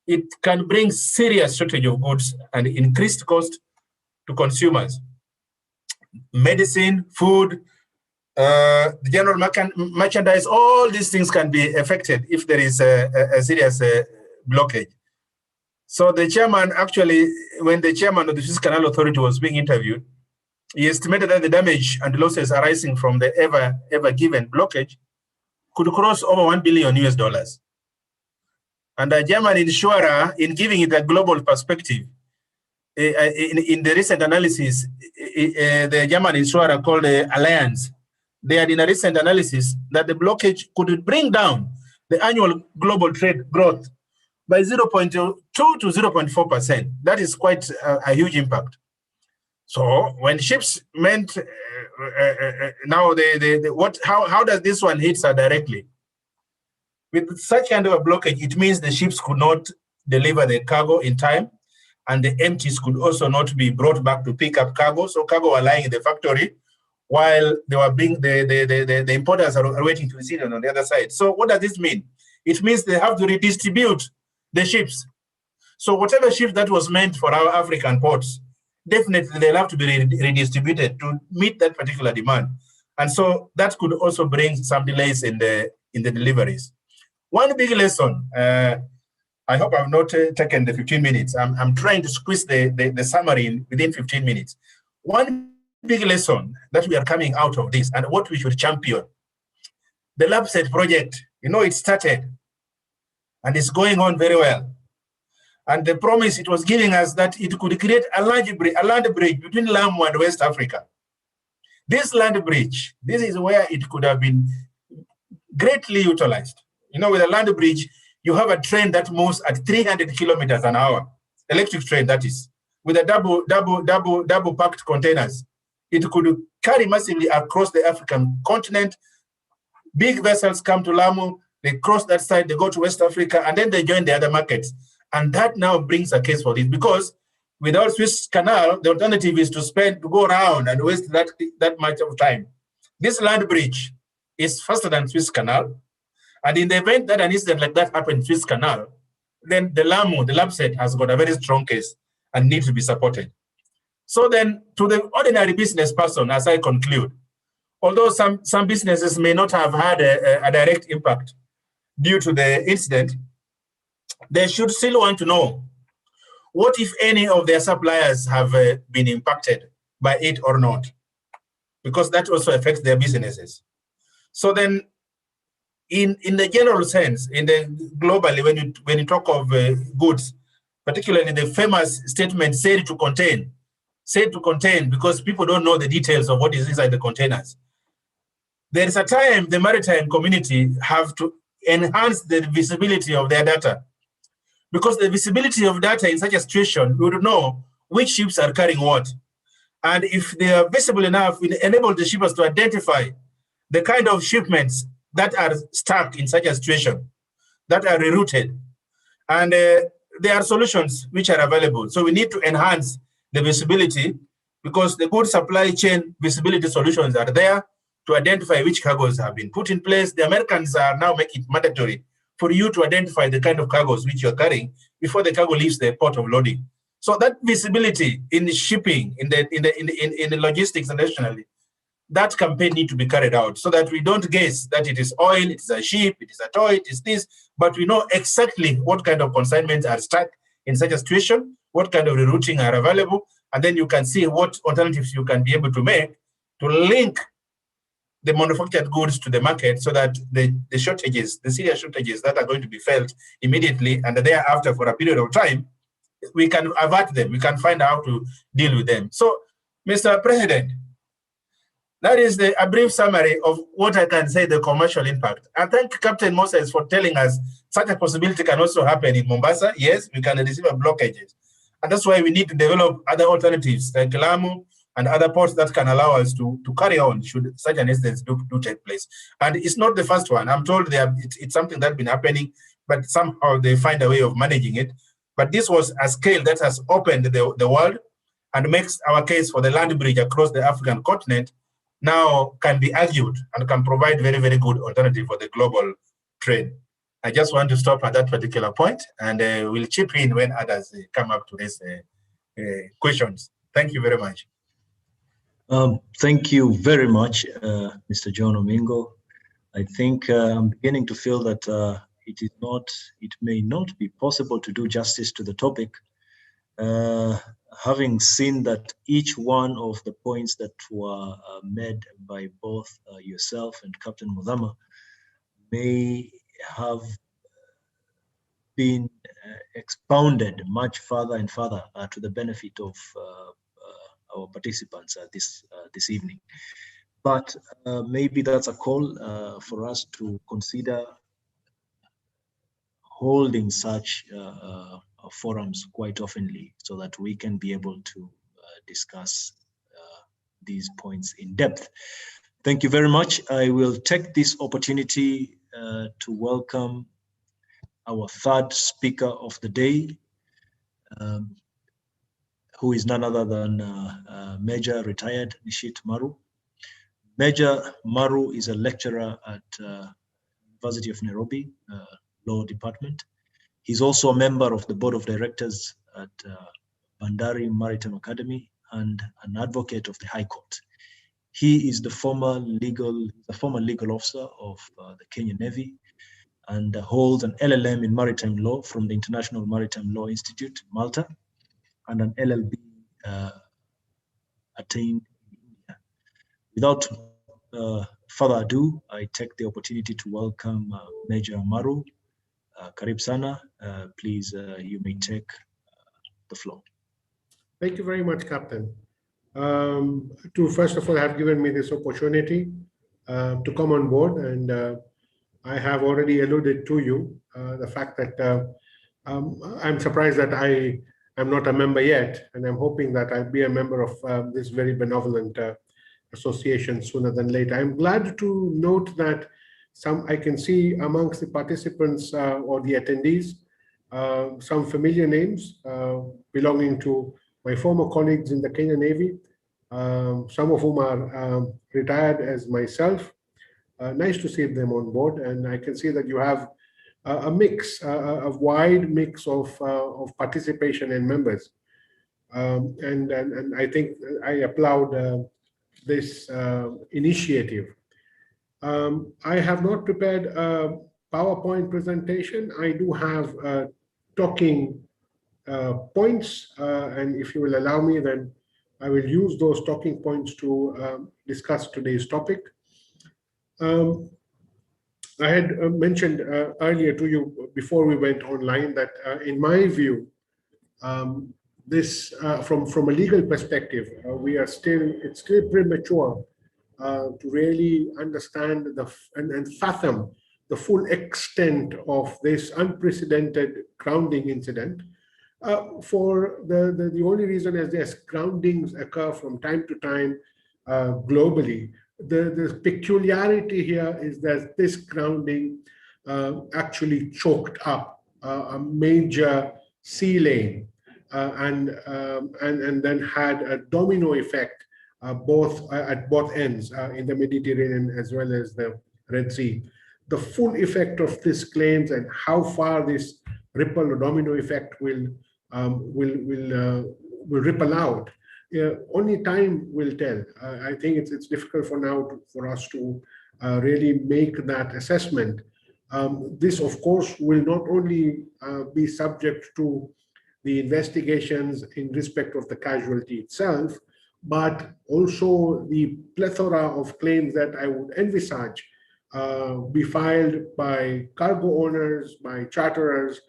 it can bring serious shortage of goods and increased cost to consumers. Medicine, food, the general merchandise, all these things can be affected if there is a serious blockage. So the chairman, actually, when the chairman of the Suez Canal Authority was being interviewed, he estimated that the damage and losses arising from the ever given blockage could cross over $1 billion. And the German insurer, in giving it a global perspective, in the recent analysis, the German insurer called Allianz, they had in a recent analysis that the blockage could bring down the annual global trade growth by 0.2 to 0.4%. That is quite a huge impact. So when ships meant, now how does this one hit her directly? With such kind of a blockage, it means the ships could not deliver the cargo in time, and the empties could also not be brought back to pick up cargo. So cargo are lying in the factory while they were being the importers are waiting to receive them on the other side. So what does this mean? It means they have to redistribute the ships. So whatever ship that was meant for our African ports, definitely they'll have to be redistributed to meet that particular demand. And so that could also bring some delays in the deliveries. One big lesson, I hope I've not taken the 15 minutes. I'm trying to squeeze the summary in within 15 minutes. One big lesson that we are coming out of this and what we should champion. The LabSet project, it started and it's going on very well. And the promise it was giving us that it could create a land bridge between Lamu and West Africa. This land bridge, this is where it could have been greatly utilized. With a land bridge, you have a train that moves at 300 kilometers an hour, electric train that is, with a double packed containers. It could carry massively across the African continent. Big vessels come to Lamu, they cross that side, they go to West Africa, and then they join the other markets. And that now brings a case for this, because without Suez Canal, the alternative is to go around and waste that much of time. This land bridge is faster than Suez Canal. And in the event that an incident like that happens in Suez Canal, then the LabSet has got a very strong case and needs to be supported. So then, to the ordinary business person, as I conclude, although some businesses may not have had a direct impact due to the incident, they should still want to know what, if any, of their suppliers have been impacted by it or not, because that also affects their businesses. So then, in the general sense, globally, when you talk of goods, particularly the famous statement "said to contain," because people don't know the details of what is inside the containers. There is a time the maritime community have to enhance the visibility of their data, because the visibility of data in such a situation, we would know which ships are carrying what. And if they are visible enough, we enable the shippers to identify the kind of shipments that are stuck in such a situation, that are rerouted. And there are solutions which are available. So we need to enhance the visibility, because the good supply chain visibility solutions are there to identify which cargoes have been put in place. The Americans are now making it mandatory for you to identify the kind of cargoes which you're carrying before the cargo leaves the port of loading. So that visibility in the shipping, in the logistics internationally, that campaign needs to be carried out so that we don't guess that it is oil, it is a ship, it is a toy, it is this, but we know exactly what kind of consignments are stuck in such a situation, what kind of rerouting are available, and then you can see what alternatives you can be able to make to link the manufactured goods to the market, so that the shortages, the serious shortages that are going to be felt immediately and thereafter for a period of time, we can avert them. We can find out how to deal with them. So, Mr. President, that is a brief summary of what I can say the commercial impact. I thank Captain Moses for telling us such a possibility can also happen in Mombasa. Yes, we can receive blockages. And that's why we need to develop other alternatives like Lamu and other ports that can allow us to carry on should such an instance do take place. And it's not the first one. I'm told it's something that's been happening, but somehow they find a way of managing it. But this was a scale that has opened the world and makes our case for the land bridge across the African continent now can be argued and can provide very, very good alternative for the global trade. I just want to stop at that particular point, and we'll chip in when others come up to these questions. Thank you very much. Thank you very much, Mr. John Omingo. I think I'm beginning to feel that it may not be possible to do justice to the topic. Having seen that each one of the points that were made by both yourself and Captain Muthama may have been expounded much further and further to the benefit of our participants this evening. But maybe that's a call for us to consider holding such forums quite oftenly, so that we can be able to discuss these points in depth. Thank you very much. I will take this opportunity to welcome our third speaker of the day, who is none other than Major Retired Nishit Maru. Major Maru is a lecturer at University of Nairobi Law Department. He's also a member of the board of directors at Bandari Maritime Academy and an advocate of the High Court. He is the former legal officer of the Kenyan Navy and holds an LLM in maritime law from the International Maritime Law Institute, Malta, and an LLB attained in India. Without further ado, I take the opportunity to welcome Major Maru. Karib Sana, please, you may take the floor. Thank you very much, Captain. To first of all have given me this opportunity to come on board, and I have already alluded to you the fact that I'm surprised that I am not a member yet, and I'm hoping that I'll be a member of this very benevolent association sooner than later. I'm glad to note that I can see amongst the participants or the attendees some familiar names belonging to my former colleagues in the Kenyan Navy, some of whom are retired as myself. Nice to see them on board, and I can see that you have a mix, a wide mix of participation and members, and I think I applaud this initiative. I have not prepared a PowerPoint presentation. I do have talking points, and if you will allow me, then I will use those talking points to discuss today's topic. I had mentioned earlier to you before we went online that in my view, this from a legal perspective, it's still premature to really understand and fathom the full extent of this unprecedented grounding incident. For the only reason is there's groundings occur from time to time globally. The peculiarity here is that this grounding actually choked up a major sea lane and then had a domino effect at both ends in the Mediterranean as well as the Red Sea. The full effect of these claims and how far this ripple or domino effect will ripple out, only time will tell. I think it's difficult for us to really make that assessment. This, of course, will not only be subject to the investigations in respect of the casualty itself, but also the plethora of claims that I would envisage be filed by cargo owners, by charterers,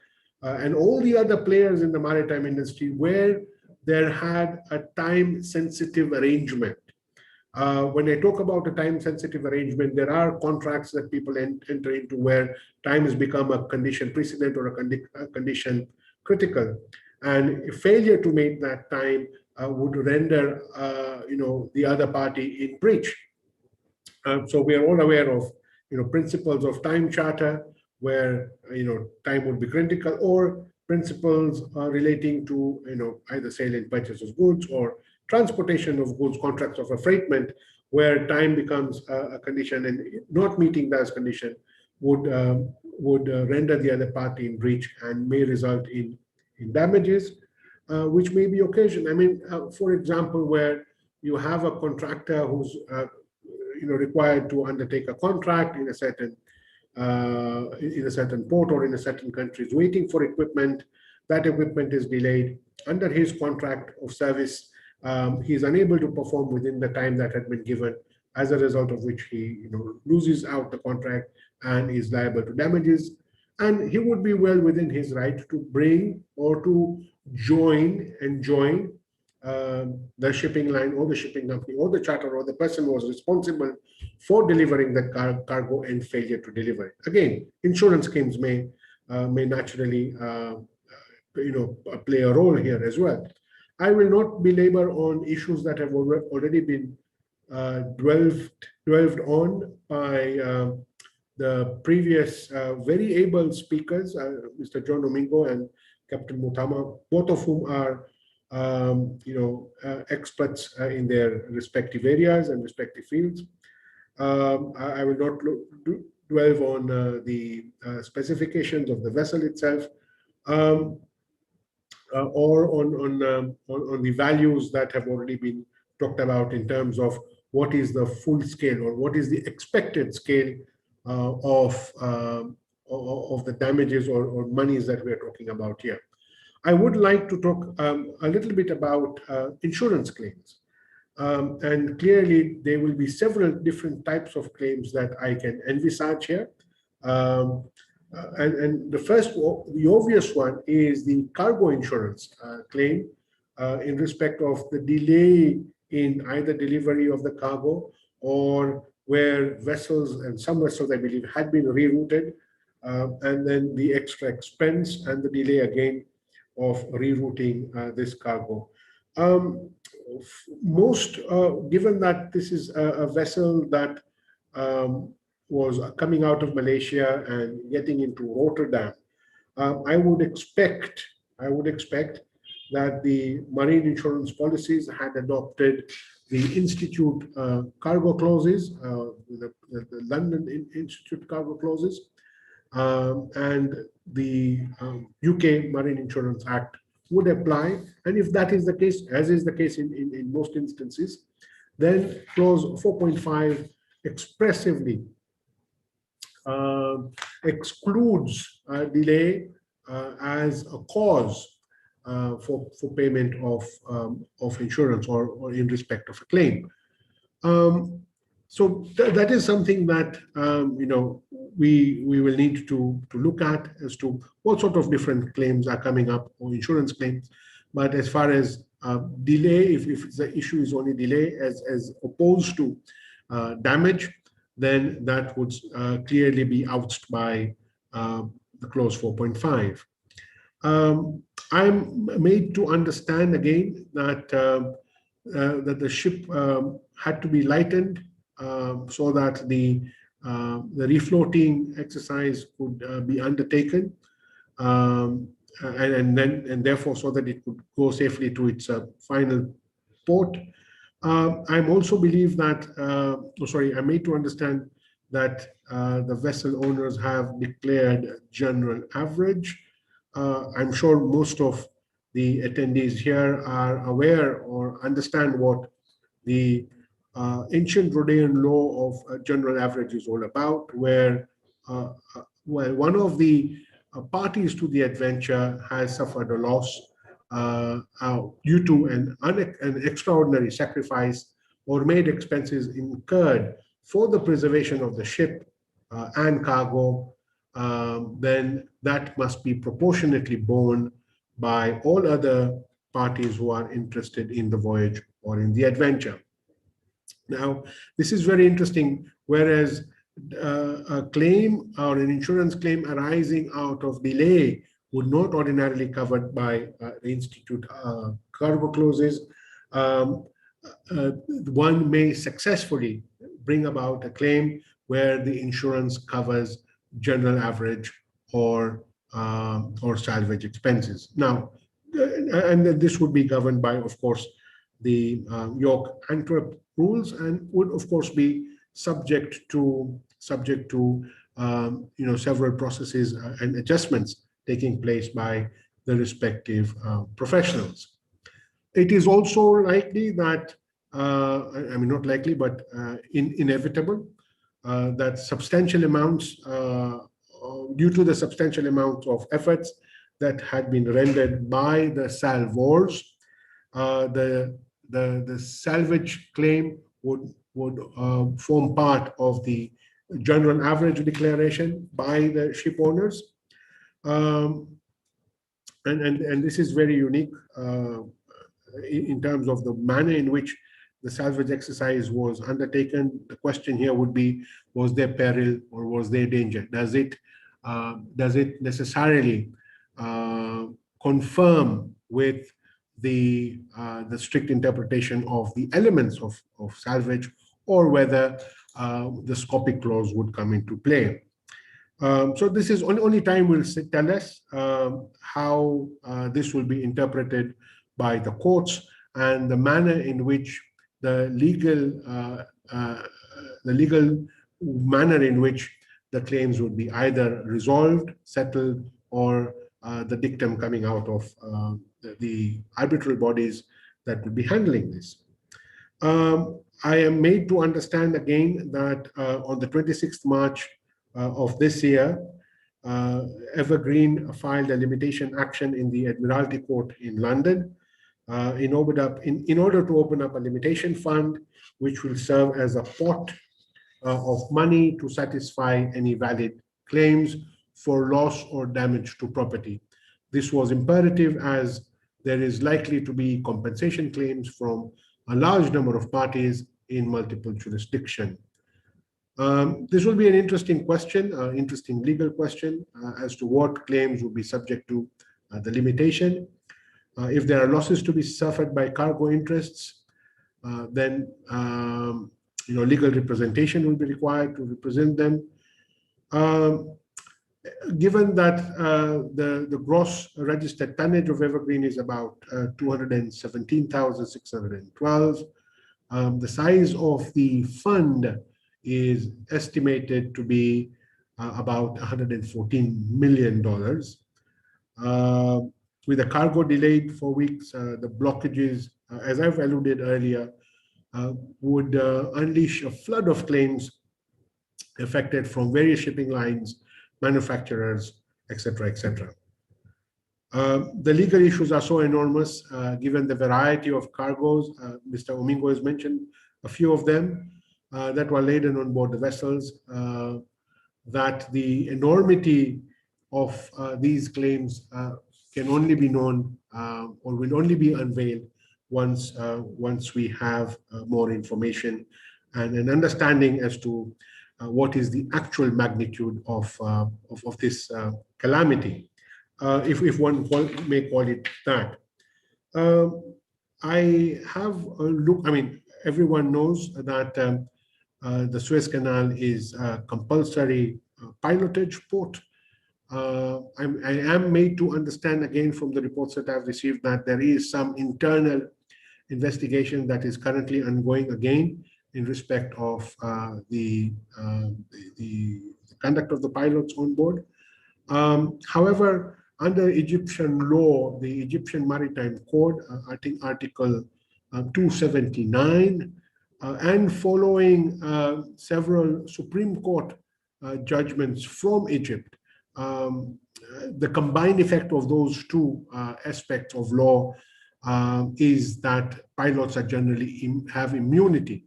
and all the other players in the maritime industry where there had a time-sensitive arrangement. When I talk about a time-sensitive arrangement, there are contracts that people enter into where time has become a condition precedent or a condition critical, and a failure to make that time would render the other party in breach. So we are all aware of principles of time charter, where time would be critical, or principles relating to either sale and purchase of goods or transportation of goods, contracts of affreightment, where time becomes a condition, and not meeting that condition would render the other party in breach and may result in damages, which may be occasioned. I mean, for example, where you have a contractor who's required to undertake a contract in a certain port or in a certain country, is waiting for equipment. That equipment is delayed under his contract of service. He is unable to perform within the time that had been given, as a result of which he loses out the contract and is liable to damages. And he would be well within his right to bring or to join the shipping line or the shipping company or the charter or the person who was responsible for delivering the cargo and failure to deliver it. Again, insurance claims may naturally play a role here as well. I will not belabor on issues that have already been dwelled on by the previous very able speakers, Mr. John Domingo and Captain Mutama, both of whom are experts in their respective areas and respective fields. I will not dwell on the specifications of the vessel itself, or on the values that have already been talked about in terms of what is the full scale or what is the expected scale of the damages or monies that we are talking about here. I would like to talk a little bit about insurance claims. And clearly, there will be several different types of claims that I can envisage here. And the obvious one is the cargo insurance claim in respect of the delay in either delivery of the cargo, or where vessels, and some vessels I believe had been rerouted, and then the extra expense and the delay again of rerouting this cargo. Given that this is a vessel that was coming out of Malaysia and getting into Rotterdam, I would expect that the marine insurance policies had adopted the Institute cargo clauses, the London Institute cargo clauses, and the UK Marine Insurance Act would apply. And if that is the case, as is the case in most instances, then clause 4.5 expressively excludes delay as a cause for payment of insurance or in respect of a claim. So that is something that we will need to look at as to what sort of different claims are coming up, or insurance claims. But as far as delay, if the issue is only delay as opposed to damage, then that would clearly be ouched by the clause 4.5. I'm made to understand again that that the ship had to be lightened so that the refloating exercise could be undertaken, and therefore so that it could go safely to its final port. I'm also believe that, I'm made to understand that the vessel owners have declared general average. I'm sure most of the attendees here are aware or understand what the ancient Rhodean law of general average is all about, where one of the parties to the adventure has suffered a loss, due to an extraordinary sacrifice or made expenses incurred for the preservation of the ship and cargo, then that must be proportionately borne by all other parties who are interested in the voyage or in the adventure. Now, this is very interesting, whereas a claim or an insurance claim arising out of delay would not ordinarily covered by the Institute cargo clauses. One may successfully bring about a claim where the insurance covers general average or salvage expenses. Now, and this would be governed by, of course, the York Antwerp rules, and would, of course, be subject to several processes and adjustments taking place by the respective professionals. It is also likely that, I mean, not likely, but inevitable, that substantial amounts, due to the substantial amount of efforts that had been rendered by the salvors, the salvage claim would form part of the general average declaration by the ship owners. And this is very unique in terms of the manner in which the salvage exercise was undertaken. The question here would be, was there peril or was there danger? Does it necessarily confirm with the strict interpretation of the elements of salvage, or whether the scopic clause would come into play? So this is only time will tell us how this will be interpreted by the courts, and the manner in which the legal manner in which the claims would be either resolved, settled, or the dictum coming out of the arbitral bodies that will be handling this. I am made to understand again that on the 26th March of this year, Evergreen filed a limitation action in the Admiralty Court in London in order to open up a limitation fund, which will serve as a pot of money to satisfy any valid claims for loss or damage to property. This was imperative, as there is likely to be compensation claims from a large number of parties in multiple jurisdictions. This will be an interesting question, interesting legal question as to what claims will be subject to the limitation. If there are losses to be suffered by cargo interests, then legal representation will be required to represent them. Given that the gross registered tonnage of Evergreen is about 217,612, the size of the fund is estimated to be about $114 million. With the cargo delayed for weeks, the blockages, as I've alluded earlier, would unleash a flood of claims affected from various shipping lines, manufacturers, etc., etc. The legal issues are so enormous, given the variety of cargoes. Mr. Omingo has mentioned a few of them that were laden on board the vessels, that the enormity of these claims can only be known or will only be unveiled once we have more information and an understanding as to what is the actual magnitude of this calamity, if one may call it that. I have a look. I mean, everyone knows that the Suez Canal is a compulsory pilotage port. I am made to understand again from the reports that I've received that there is some internal investigation that is currently ongoing again in respect of the conduct of the pilots on board. However, under Egyptian law, the Egyptian Maritime Code, I think Article 279, and following several Supreme Court judgments from Egypt, the combined effect of those two aspects of law is that pilots are generally have immunity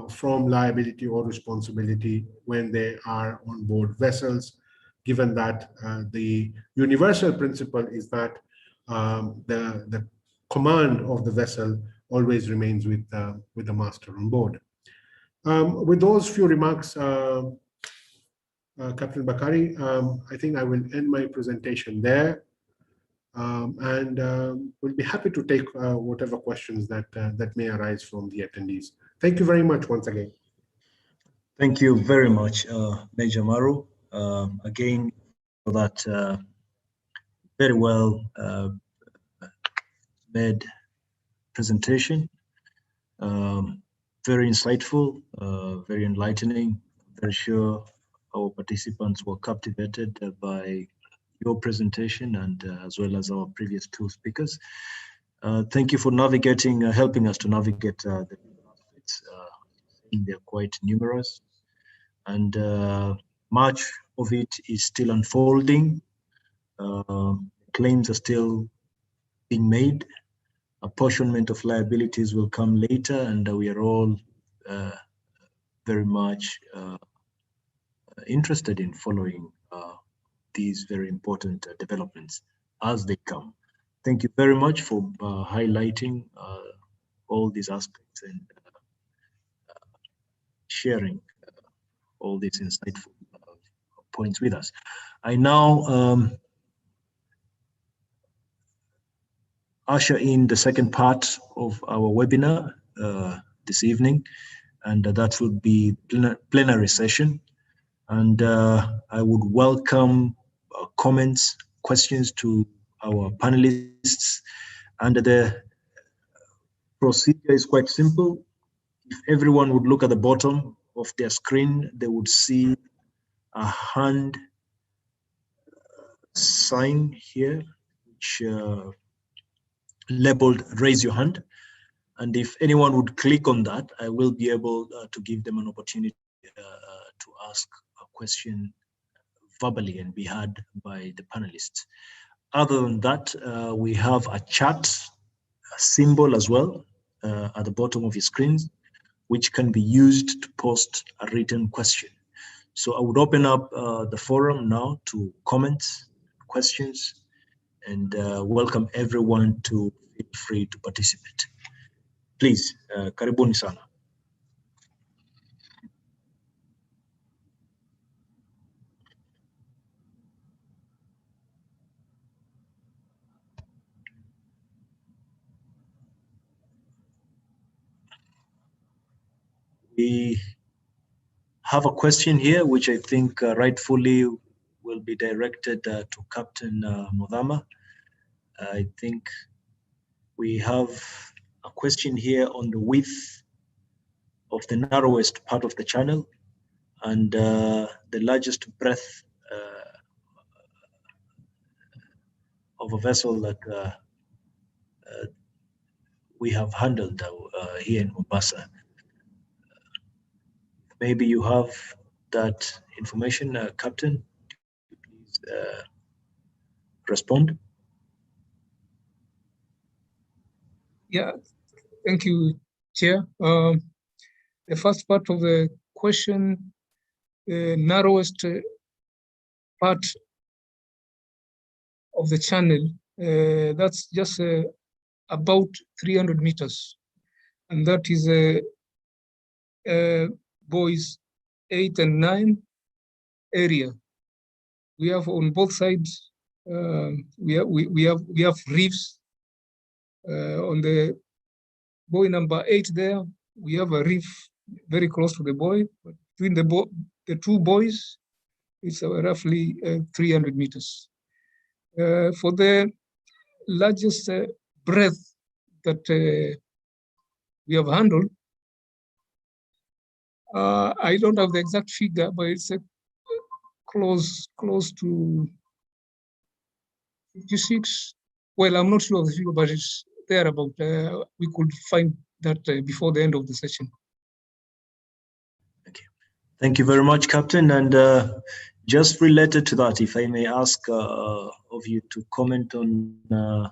from liability or responsibility when they are on board vessels, given that the universal principle is that the command of the vessel always remains with the master on board. With those few remarks, Captain Bakari, I think I will end my presentation there, and we'll be happy to take whatever questions that may arise from the attendees. Thank you very much once again. Thank you very much, Major Maru, again for that very well made presentation. Very insightful, very enlightening. Very sure our participants were captivated by your presentation and as well as our previous two speakers. Thank you for navigating, helping us to navigate the aspects. They're quite numerous, and much of it is still unfolding. Claims are still being made. Apportionment of liabilities will come later, and we are all very much interested in following these very important developments as they come. Thank you very much for highlighting all these aspects and sharing all these insightful points with us. I now usher in the second part of our webinar this evening, and that will be plenary session. And I would welcome comments, questions to our panelists. And the procedure is quite simple. If everyone would look at the bottom of their screen, they would see a hand sign here, which labeled raise your hand. And if anyone would click on that, I will be able to give them an opportunity to ask a question verbally and be heard by the panelists. Other than that, we have a chat symbol as well at the bottom of your screens, which can be used to post a written question. So I would open up the forum now to comments, questions, and welcome everyone to feel free to participate. Please, karibuni sana. We have a question here, which I think rightfully will be directed to Captain Modama. I think we have a question here on the width of the narrowest part of the channel and the largest breadth of a vessel that we have handled here in Mombasa. Maybe you have that information, Captain. Please respond. Yeah, thank you, Chair. The first part of the question, the narrowest part of the channel, that's just about 300 meters. And that is buoys 8 and 9 area. We have on both sides, we have reefs. On the buoy number 8 there, we have a reef very close to the buoy. But between the two buoys, it's roughly 300 meters. For the largest breadth that we have handled, I don't have the exact figure, but it's close to 56. Well, I'm not sure of the figure, but it's there about. We could find that before the end of the session. Okay. Thank you very much, Captain. And Just related to that, if I may ask of you to comment on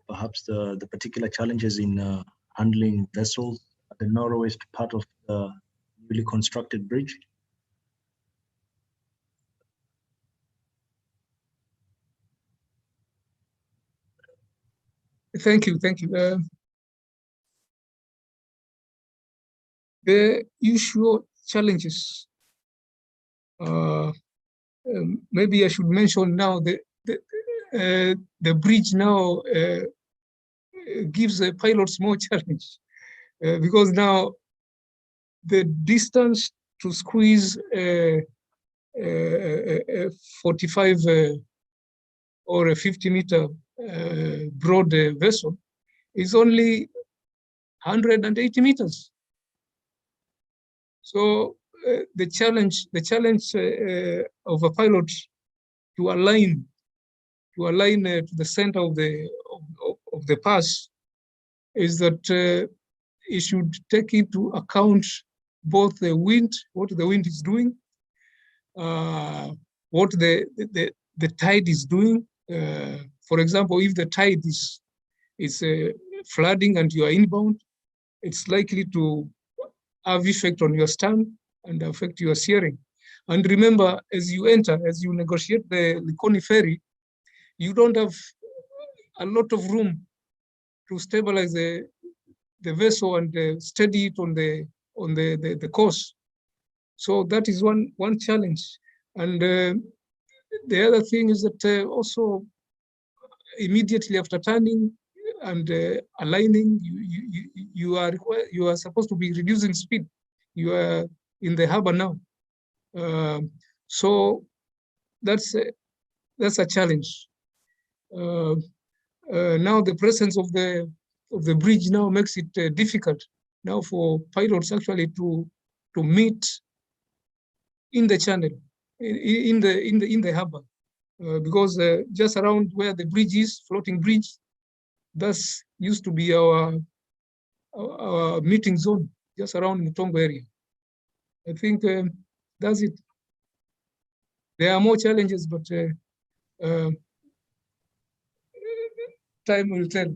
perhaps the particular challenges in handling vessels at the northwest part of the newly constructed bridge. Thank you. The usual challenges. Maybe I should mention now the bridge now gives the pilots more challenge because now the distance to squeeze a 45 or a 50-meter broad vessel is only 180 meters. So the challenge of a pilot to align to the center of the pass is that it should take into account both the wind, what the wind is doing, what the tide is doing. For example, if the tide is flooding and you are inbound, it's likely to have effect on your stern and affect your steering. And remember, as you negotiate the Likoni ferry, you don't have a lot of room to stabilize the vessel and steady it on the course. So that is one challenge. And the other thing is that also immediately after turning and aligning, you are supposed to be reducing speed. You are in the harbor now, so that's a challenge. Now the presence of the bridge now makes it difficult now for pilots actually to meet in the channel, in the harbor, because just around where the bridge is, floating bridge, that's used to be our meeting zone, just around Mutongo area. I think that's it. There are more challenges, but time will tell.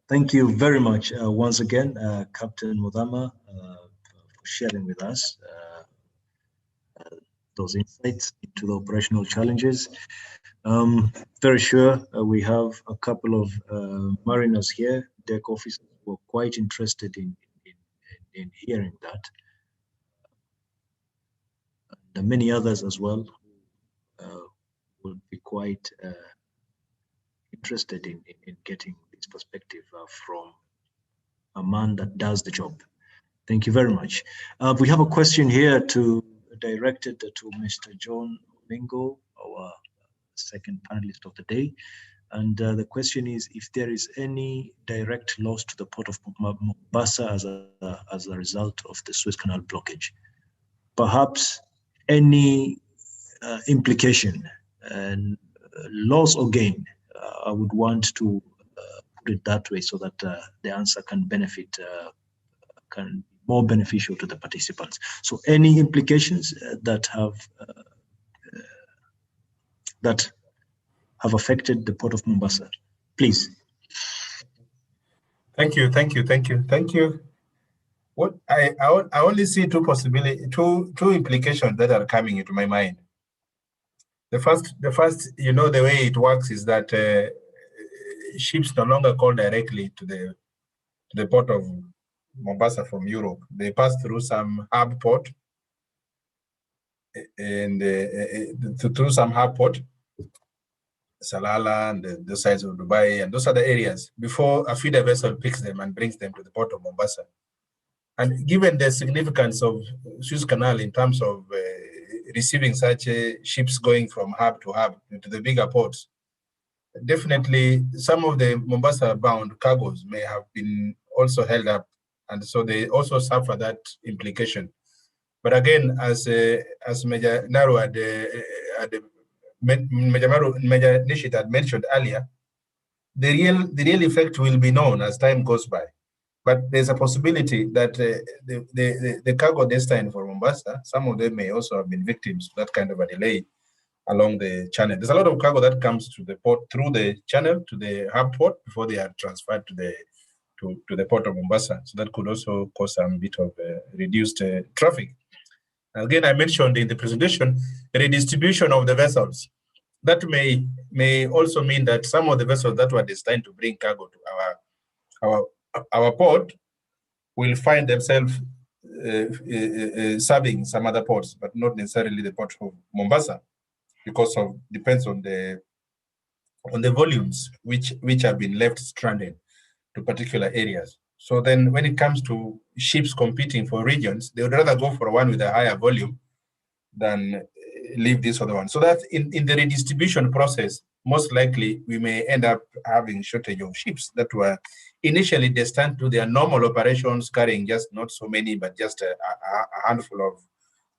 Thank you very much once again, Captain Mudama, for sharing with us those insights into the operational challenges. Very sure we have a couple of mariners here, deck officers, who are quite interested in hearing that. And many others as well will be quite interested in getting this perspective from a man that does the job. Thank you very much. We have a question here directed to Mr. John Mingo, our second panelist of the day. And the question is if there is any direct loss to the port of Mombasa as a result of the Suez Canal blockage. Perhaps any implication and loss or gain. I would want to put it that way so that the answer can benefit, can be more beneficial to the participants. So any implications that have affected the port of Mombasa, please. Thank you. What I only see two implications that are coming into my mind. The first, the way it works is that ships no longer call directly to the port of Mombasa from Europe. They pass through some hub port, and through some hub port, Salalah and the sides of Dubai and those other areas before a feeder vessel picks them and brings them to the port of Mombasa. And given the significance of Suez Canal in terms of receiving such ships going from hub to hub to the bigger ports, definitely some of the Mombasa-bound cargoes may have been also held up, and so they also suffer that implication. But again, as Major Naro Major Nishit had mentioned earlier, the real effect will be known as time goes by. But there's a possibility that the cargo destined for Mombasa Mombasa, some of them may also have been victims of that kind of a delay along the channel. There's a lot of cargo that comes to the port through the channel to the hub port before they are transferred to the port of Mombasa. So that could also cause some bit of reduced traffic. Again, I mentioned in the presentation, redistribution of the vessels. That may also mean that some of the vessels that were destined to bring cargo to our port will find themselves serving some other ports, but not necessarily the port of Mombasa, because of depends on the volumes which have been left stranded to particular areas. So then when it comes to ships competing for regions, they would rather go for one with a higher volume than leave this other one. So that in the redistribution process, most likely we may end up having shortage of ships that were initially destined to their normal operations, carrying just not so many, but just a handful of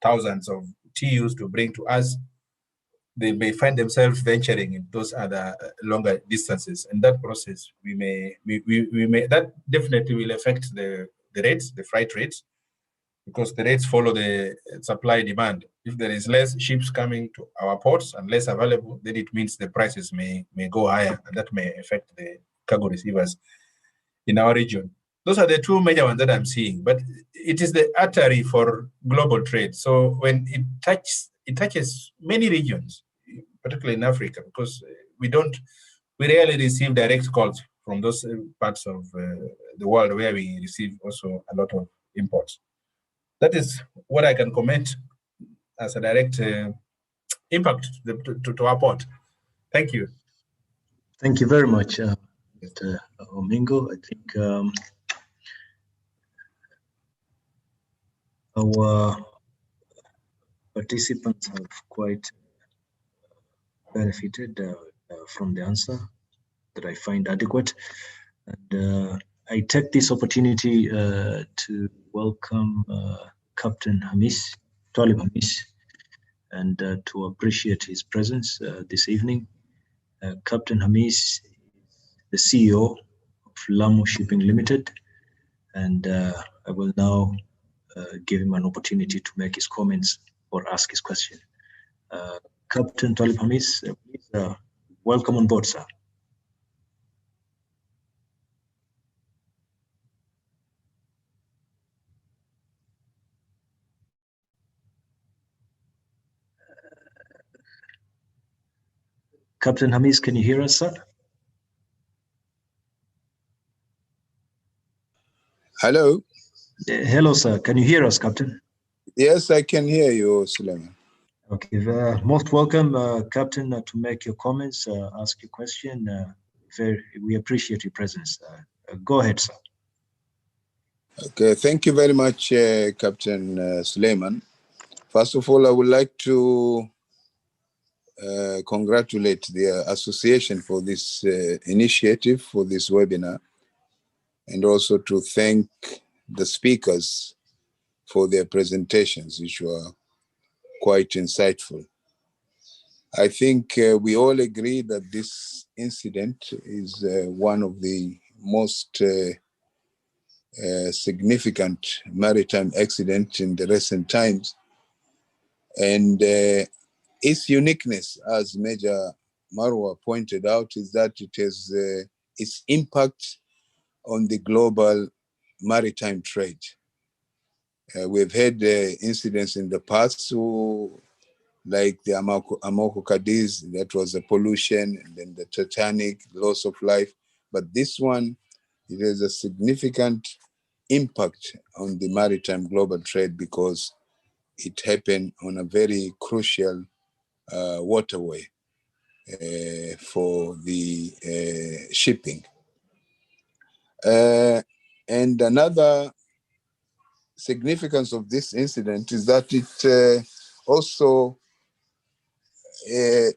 thousands of TEUs to bring to us. They may find themselves venturing in those other longer distances. And that process, we may that definitely will affect the rates, the freight rates, because the rates follow the supply demand. If there is less ships coming to our ports and less available, then it means the prices may go higher, and that may affect the cargo receivers in our region. Those are the two major ones that I'm seeing, but it is the artery for global trade. So when it touches many regions, particularly in Africa, because we rarely receive direct calls from those parts of the world where we receive also a lot of imports. That is what I can comment as a direct impact to our port. Thank you. Thank you very much, Mr. Omingo. I think our participants have quite benefited from the answer that I find adequate. And I take this opportunity to welcome Captain Talib Hamis, and to appreciate his presence this evening. Captain Hamis is the CEO of Lamu Shipping Limited, and I will now give him an opportunity to make his comments or ask his question. Captain Talib Hamis, please, welcome on board, sir. Captain Hamis, can you hear us, sir? Hello. Hello, sir. Can you hear us, Captain? Yes, I can hear you, Suleiman. Okay, most welcome, Captain, to make your comments, ask your question. We appreciate your presence. Go ahead, sir. Okay, thank you very much, Captain Suleiman. First of all, I would like to congratulate the association for this initiative, for this webinar, and also to thank the speakers for their presentations, which were quite insightful. I think we all agree that this incident is one of the most significant maritime accident in the recent times. And its uniqueness, as Major Marwa pointed out, is that it has its impact on the global maritime trade. We've had incidents in the past, like the Amoco Cadiz, that was a pollution, and then the Titanic, loss of life. But this one, it has a significant impact on the maritime global trade because it happened on a very crucial waterway for the shipping. And another significance of this incident is that it also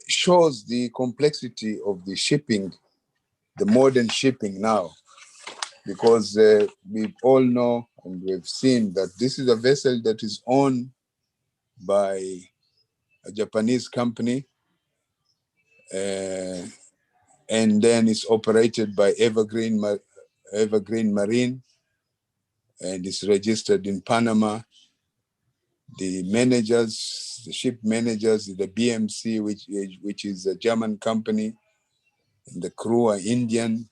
shows the complexity of the shipping, the modern shipping now, because we all know and we've seen that this is a vessel that is owned by a Japanese company, and then it's operated by Evergreen Marine, and it's registered in Panama. the managers, the ship managers, the BMC, which is a German company, and the crew are Indian.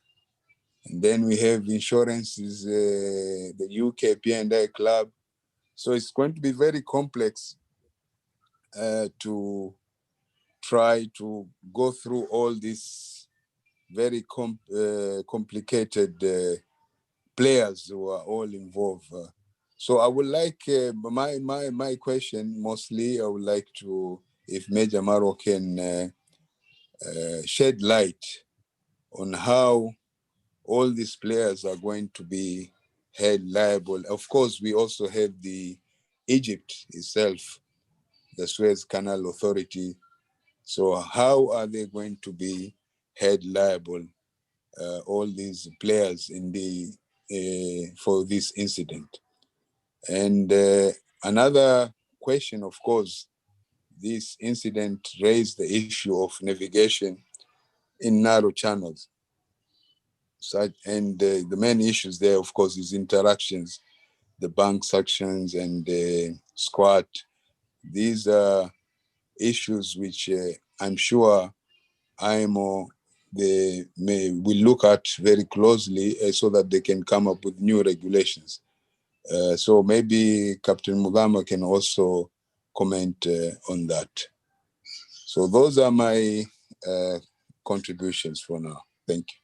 And then we have insurances, the UK P&I Club. So it's going to be very complex to try to go through all these very complicated players who are all involved. So I would like, my question mostly, I would like to, if Major Maro can shed light on how all these players are going to be held liable. Of course, we also have the Egypt itself, the Suez Canal Authority. So how are they going to be held liable, all these players in the for this incident? And another question, of course, this incident raised the issue of navigation in narrow channels. And the main issues there, of course, is interactions, the bank sections and the squat. These are issues which I'm sure IMO will look at very closely so that they can come up with new regulations. So maybe Captain Mugama can also comment on that. So those are my contributions for now. Thank you.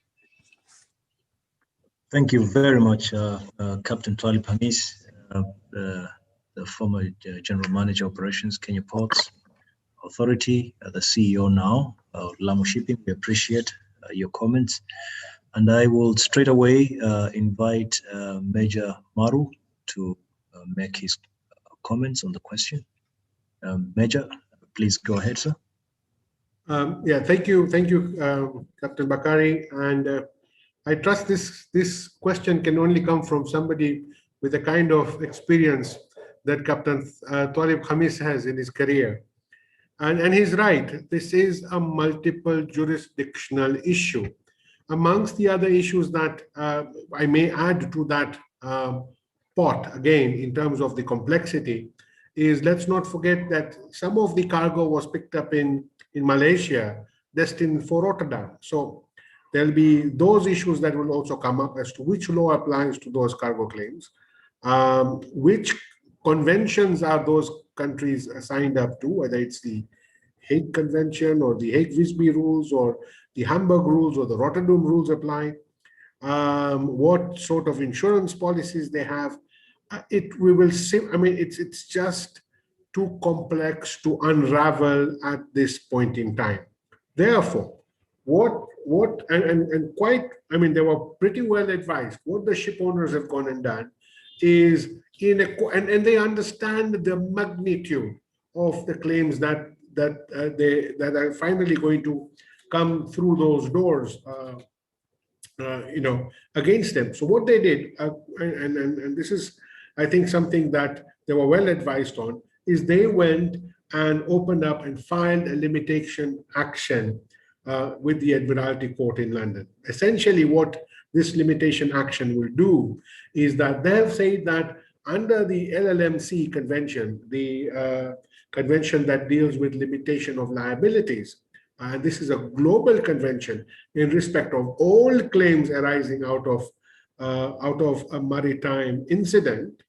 Thank you very much, Captain Talib Hamis, the former General Manager Operations, Kenya Ports Authority, the CEO now of Lamu Shipping. We appreciate your comments. And I will straight away invite Major Maru to make his comments on the question. Major, please go ahead, sir. Yeah, thank you, Captain Bakari. And I trust this question can only come from somebody with the kind of experience that Captain Talib Hamis has in his career. And he's right, this is a multiple jurisdictional issue. Amongst the other issues that I may add to that pot, again, in terms of the complexity, is let's not forget that some of the cargo was picked up in Malaysia, destined for Rotterdam. So there'll be those issues that will also come up as to which law applies to those cargo claims, which conventions are those countries signed up to, whether it's the Hague Convention or the Hague-Visby rules or the Hamburg rules or the Rotterdam rules apply, what sort of insurance policies they have. We will see, I mean, it's just too complex to unravel at this point in time. Therefore, and quite, I mean, they were pretty well advised. What the ship owners have gone and done is and they understand the magnitude of the claims that are finally going to come through those doors, against them. So what they did, and this is, I think, something that they were well advised on, is they went and opened up and filed a limitation action with the Admiralty Court in London. Essentially, what this limitation action will do is that they have said that under the LLMC convention, the convention that deals with limitation of liabilities, this is a global convention in respect of all claims arising out of a maritime incident.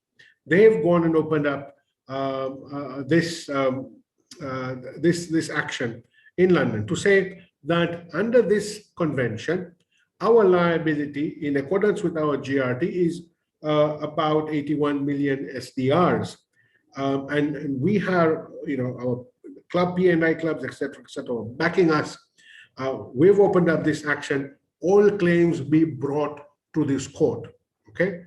They've gone and opened up this action in London to say that under this convention, our liability in accordance with our GRT is about 81 million SDRs. And we have, our club, P&I clubs, etc., backing us. We've opened up this action. All claims be brought to this court. Okay.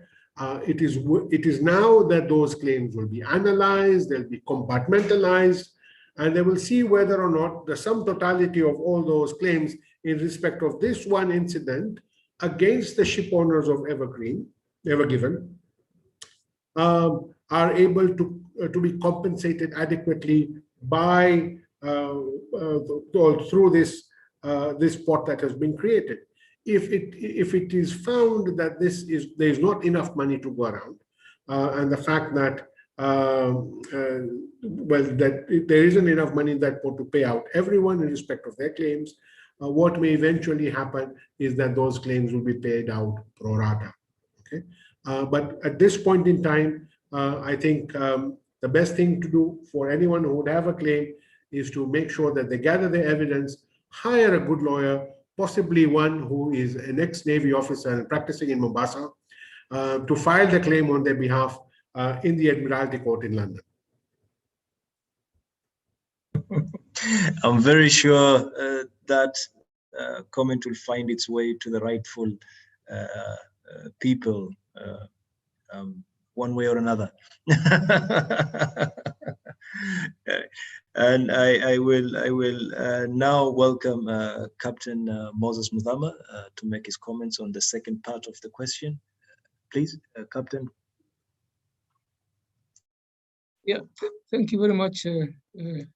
It is now that those claims will be analyzed, they'll be compartmentalized, and they will see whether or not the sum totality of all those claims in respect of this one incident against the ship owners of Ever Given are able to be compensated adequately by through this pot that has been created. If it is found that there is not enough money to go around, and the fact that well, that there isn't enough in that pot to pay out everyone in respect of their claims. What may eventually happen is that those claims will be paid out pro rata. Okay, but at this point in time, I think the best thing to do for anyone who would have a claim is to make sure that they gather the evidence, hire a good lawyer, possibly one who is an ex-Navy officer and practicing in Mombasa, to file the claim on their behalf in the Admiralty Court in London. I'm very sure that comment will find its way to the rightful people one way or another. And I will now welcome Captain Moses Muthama to make his comments on the second part of the question. Please, Captain. Yeah, thank you very much,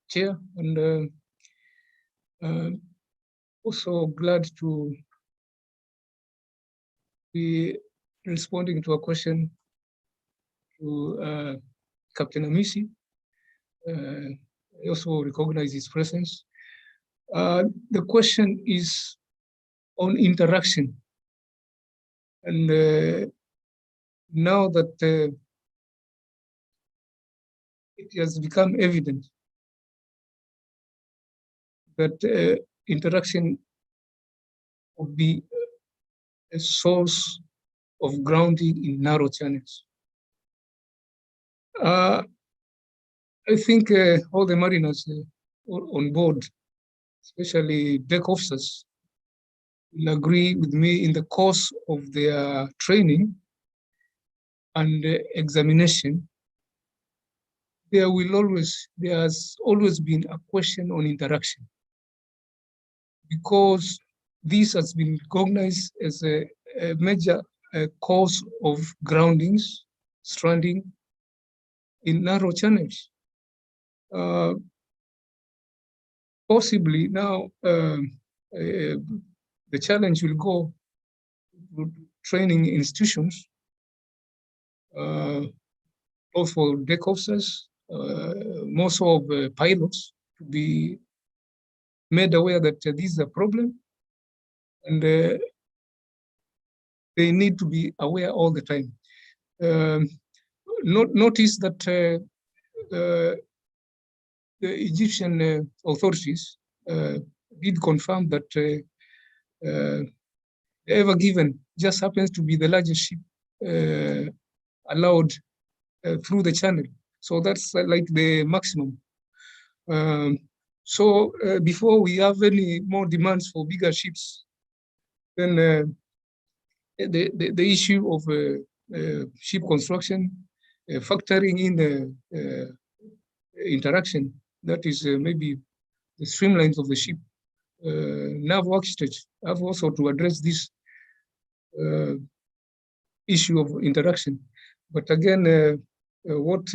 Chair, and also glad to be responding to a question to Captain Amisi. I also recognize his presence. The question is on interaction. And now that it has become evident that interaction would be a source of grounding in narrow channels. I think all the mariners on board, especially deck officers, will agree with me in the course of their training and examination. There has always been a question on interaction, because this has been recognized as a major cause of groundings, stranding in narrow channels. Possibly now the challenge will go to training institutions, both for deck officers, more so of pilots, to be made aware that this is a problem, and they need to be aware all the time. Notice that the Egyptian authorities did confirm that the Ever Given just happens to be the largest ship allowed through the channel. So that's like the maximum. So before we have any more demands for bigger ships, then the issue of ship construction, factoring in the interaction, that is maybe the streamlines of the ship, naval architects have also to address this issue of interaction. But again, what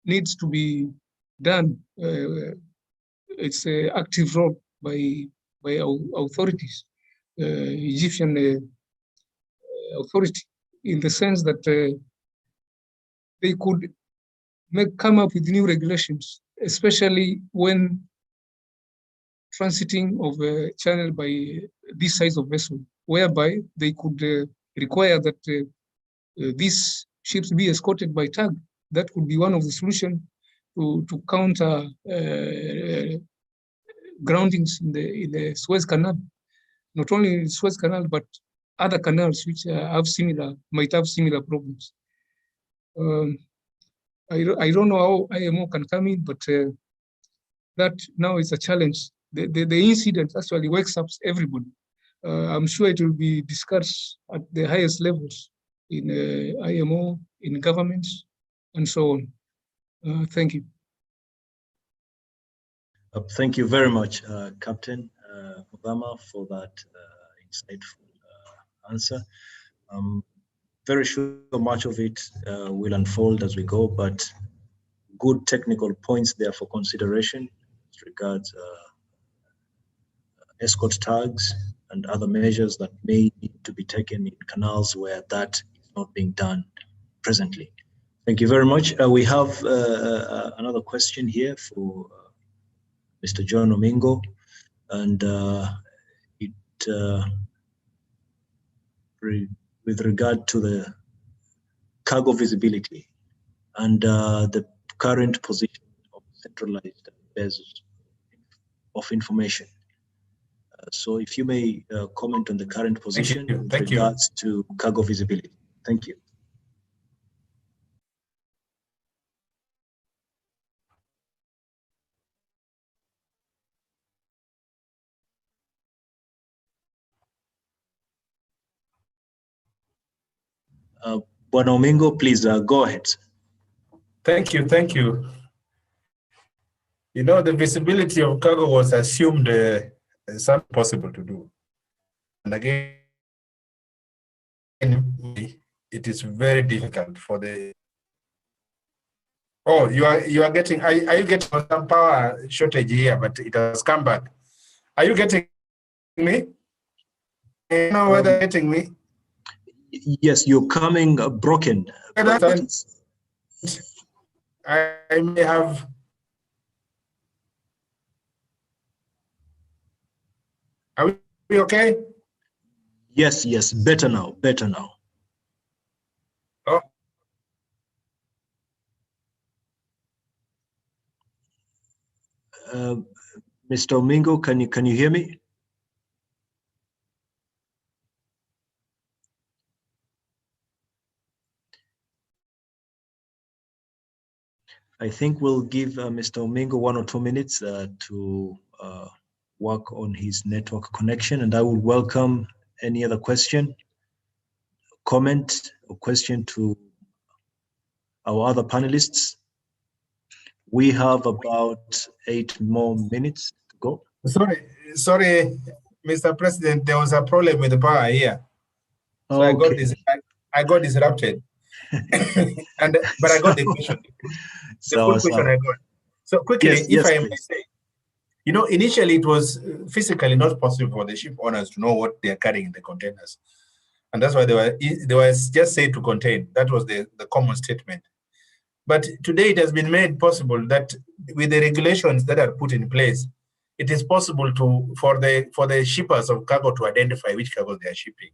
needs to be done, it's an active role by our authorities, Egyptian authority, in the sense that they could come up with new regulations, especially when transiting of a channel by this size of vessel, whereby they could require that these ships be escorted by tug. That could be one of the solutions to counter groundings in the Suez Canal. Not only in the Suez Canal, but other canals which might have similar problems. I don't know how IMO can come in, but that now is a challenge. The incident actually wakes up everybody. I'm sure it will be discussed at the highest levels in IMO, in governments, and so on. Thank you. Thank you very much, Captain Muthama, for that insightful answer. Very sure much of it will unfold as we go, but good technical points there for consideration as regards escort tags and other measures that may need to be taken in canals where that is not being done presently. Thank you very much. We have another question here for Mr. John Omingo, and with regard to the cargo visibility and the current position of centralized bases of information. So if you may comment on the current position with regards to cargo visibility. Thank you. Bwana Omingo, please go ahead. Thank you, thank you. You know, the visibility of cargo was assumed something possible to do. And again, it is very difficult for the. Oh, you are getting. Are you getting some power shortage here? But it has come back. Are you getting me? You know whether you're getting me? Yes, you're coming broken. I may have. Are we okay? Yes, yes, better now, better now. Oh. Mr. Omingo, can you hear me? I think we'll give Mr. Omingo 1 or 2 minutes to work on his network connection, and I will welcome any other question, comment, or question to our other panelists. We have about 8 more minutes to go. Sorry, Mr. President, there was a problem with the power here. So okay. I got disrupted. But I got the question. The full question I got. So quickly, if I may say, you know, initially it was physically not possible for the ship owners to know what they are carrying in the containers. And that's why they were just said to contain. That was the common statement. But today it has been made possible that with the regulations that are put in place, it is possible for the shippers of cargo to identify which cargo they are shipping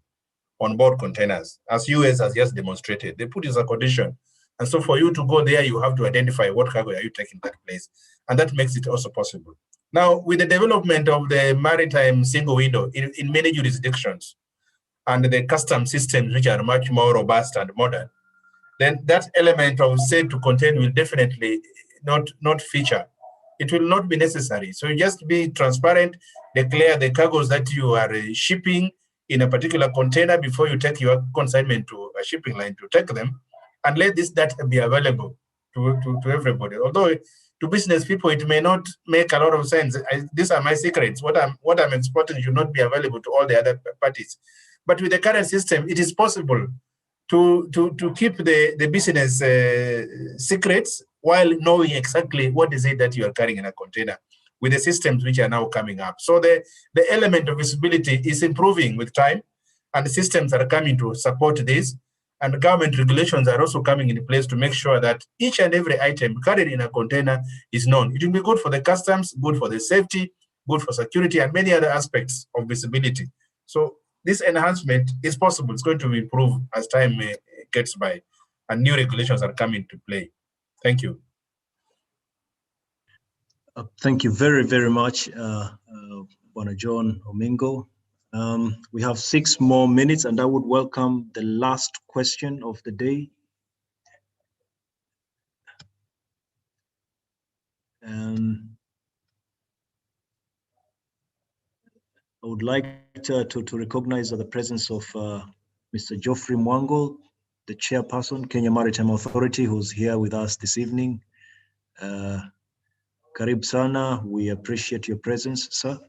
on board containers, as Suez has just demonstrated. They put as a condition. And so for you to go there, you have to identify what cargo are you taking that place. And that makes it also possible. Now, with the development of the maritime single window in many jurisdictions and the custom systems, which are much more robust and modern, then that element of said to contain will definitely not feature. It will not be necessary. So you just be transparent, declare the cargoes that you are shipping in a particular container before you take your consignment to a shipping line to take them, and let this data be available to everybody. Although to business people, it may not make a lot of sense. These are my secrets. What I'm exporting should not be available to all the other parties. But with the current system, it is possible to keep the business secrets while knowing exactly what is it that you are carrying in a container with the systems which are now coming up. So the element of visibility is improving with time, and the systems are coming to support this, and government regulations are also coming into place to make sure that each and every item carried in a container is known. It will be good for the customs, good for the safety, good for security, and many other aspects of visibility. So this enhancement is possible. It's going to improve as time gets by, and new regulations are coming to play. Thank you. Thank you very, very much, Bwana John Omingo. We have 6 more minutes, and I would welcome the last question of the day. I would like to recognize the presence of Mr. Geoffrey Mwango, the chairperson, Kenya Maritime Authority, who's here with us this evening. Karib sana, we appreciate your presence, sir.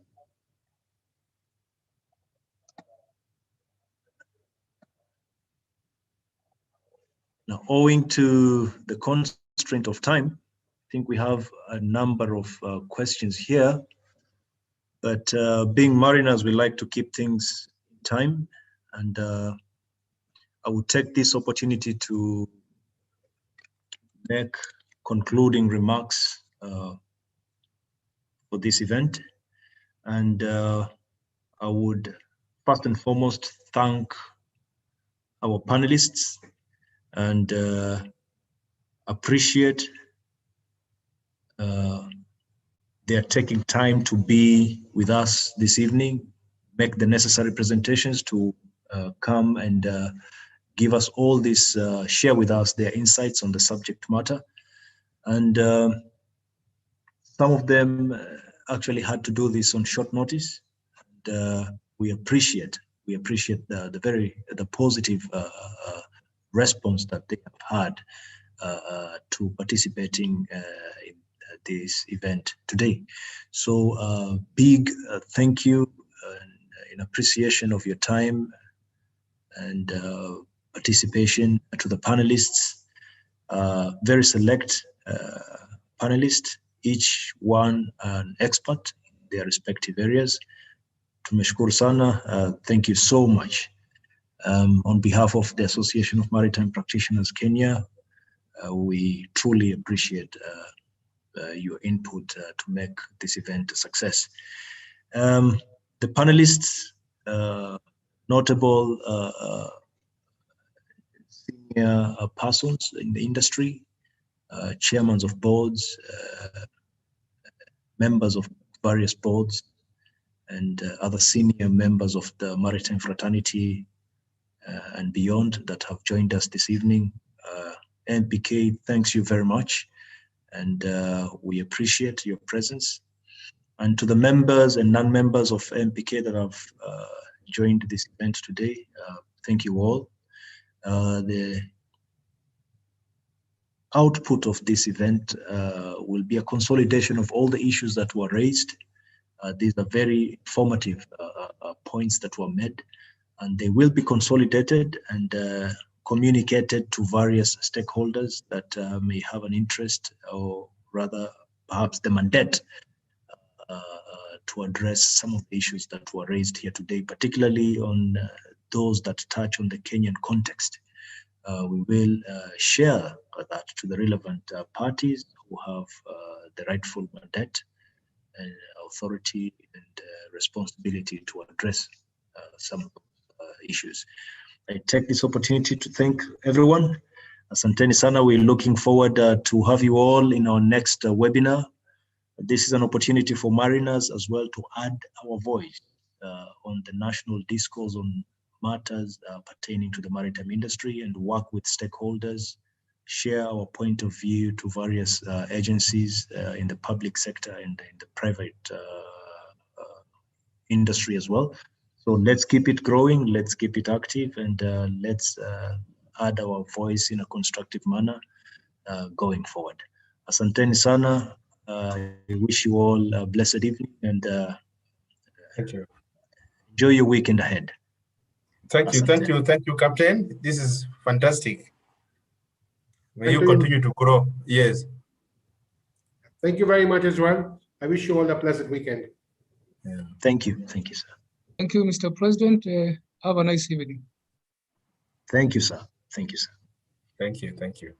Now, owing to the constraint of time, I think we have a number of questions here, but being mariners, we like to keep things in time, and I will take this opportunity to make concluding remarks for this event. And I would first and foremost thank our panelists and appreciate their taking time to be with us this evening, make the necessary presentations to come and give us all this, share with us their insights on the subject matter. And some of them actually had to do this on short notice. And, we appreciate the positive response that they have had to participating in this event today. So big thank you in appreciation of your time and participation to the panelists, very select panelists, each one an expert in their respective areas. Tumeshukuru sana, thank you so much. On behalf of the Association of Maritime Practitioners Kenya, we truly appreciate your input to make this event a success. The panelists, notable senior persons in the industry, chairmen of boards, members of various boards, and other senior members of the maritime fraternity and beyond that have joined us this evening. MPK, thanks you very much, and we appreciate your presence. And to the members and non-members of MPK that have joined this event today, thank you all. The output of this event will be a consolidation of all the issues that were raised. These are very formative points that were made, and they will be consolidated and communicated to various stakeholders that may have an interest, or rather perhaps the mandate to address some of the issues that were raised here today, particularly on those that touch on the Kenyan context. We will share that to the relevant parties who have the rightful mandate and authority and responsibility to address some of those issues. I take this opportunity to thank everyone. Asanteni sana. We're looking forward to have you all in our next webinar. This is an opportunity for mariners as well to add our voice on the national discourse on matters pertaining to the maritime industry and work with stakeholders, share our point of view to various agencies in the public sector and in the private industry as well. So let's keep it growing, let's keep it active, and let's add our voice in a constructive manner going forward. Asanteni sana. I wish you all a blessed evening, and thank you. Enjoy your weekend ahead. Thank you, thank you, thank you, Captain. This is fantastic. May you continue to grow. Yes. Thank you very much as well. I wish you all a pleasant weekend. Yeah. Thank you, sir. Thank you, Mr. President. Have a nice evening. Thank you, sir. Thank you, sir. Thank you, thank you.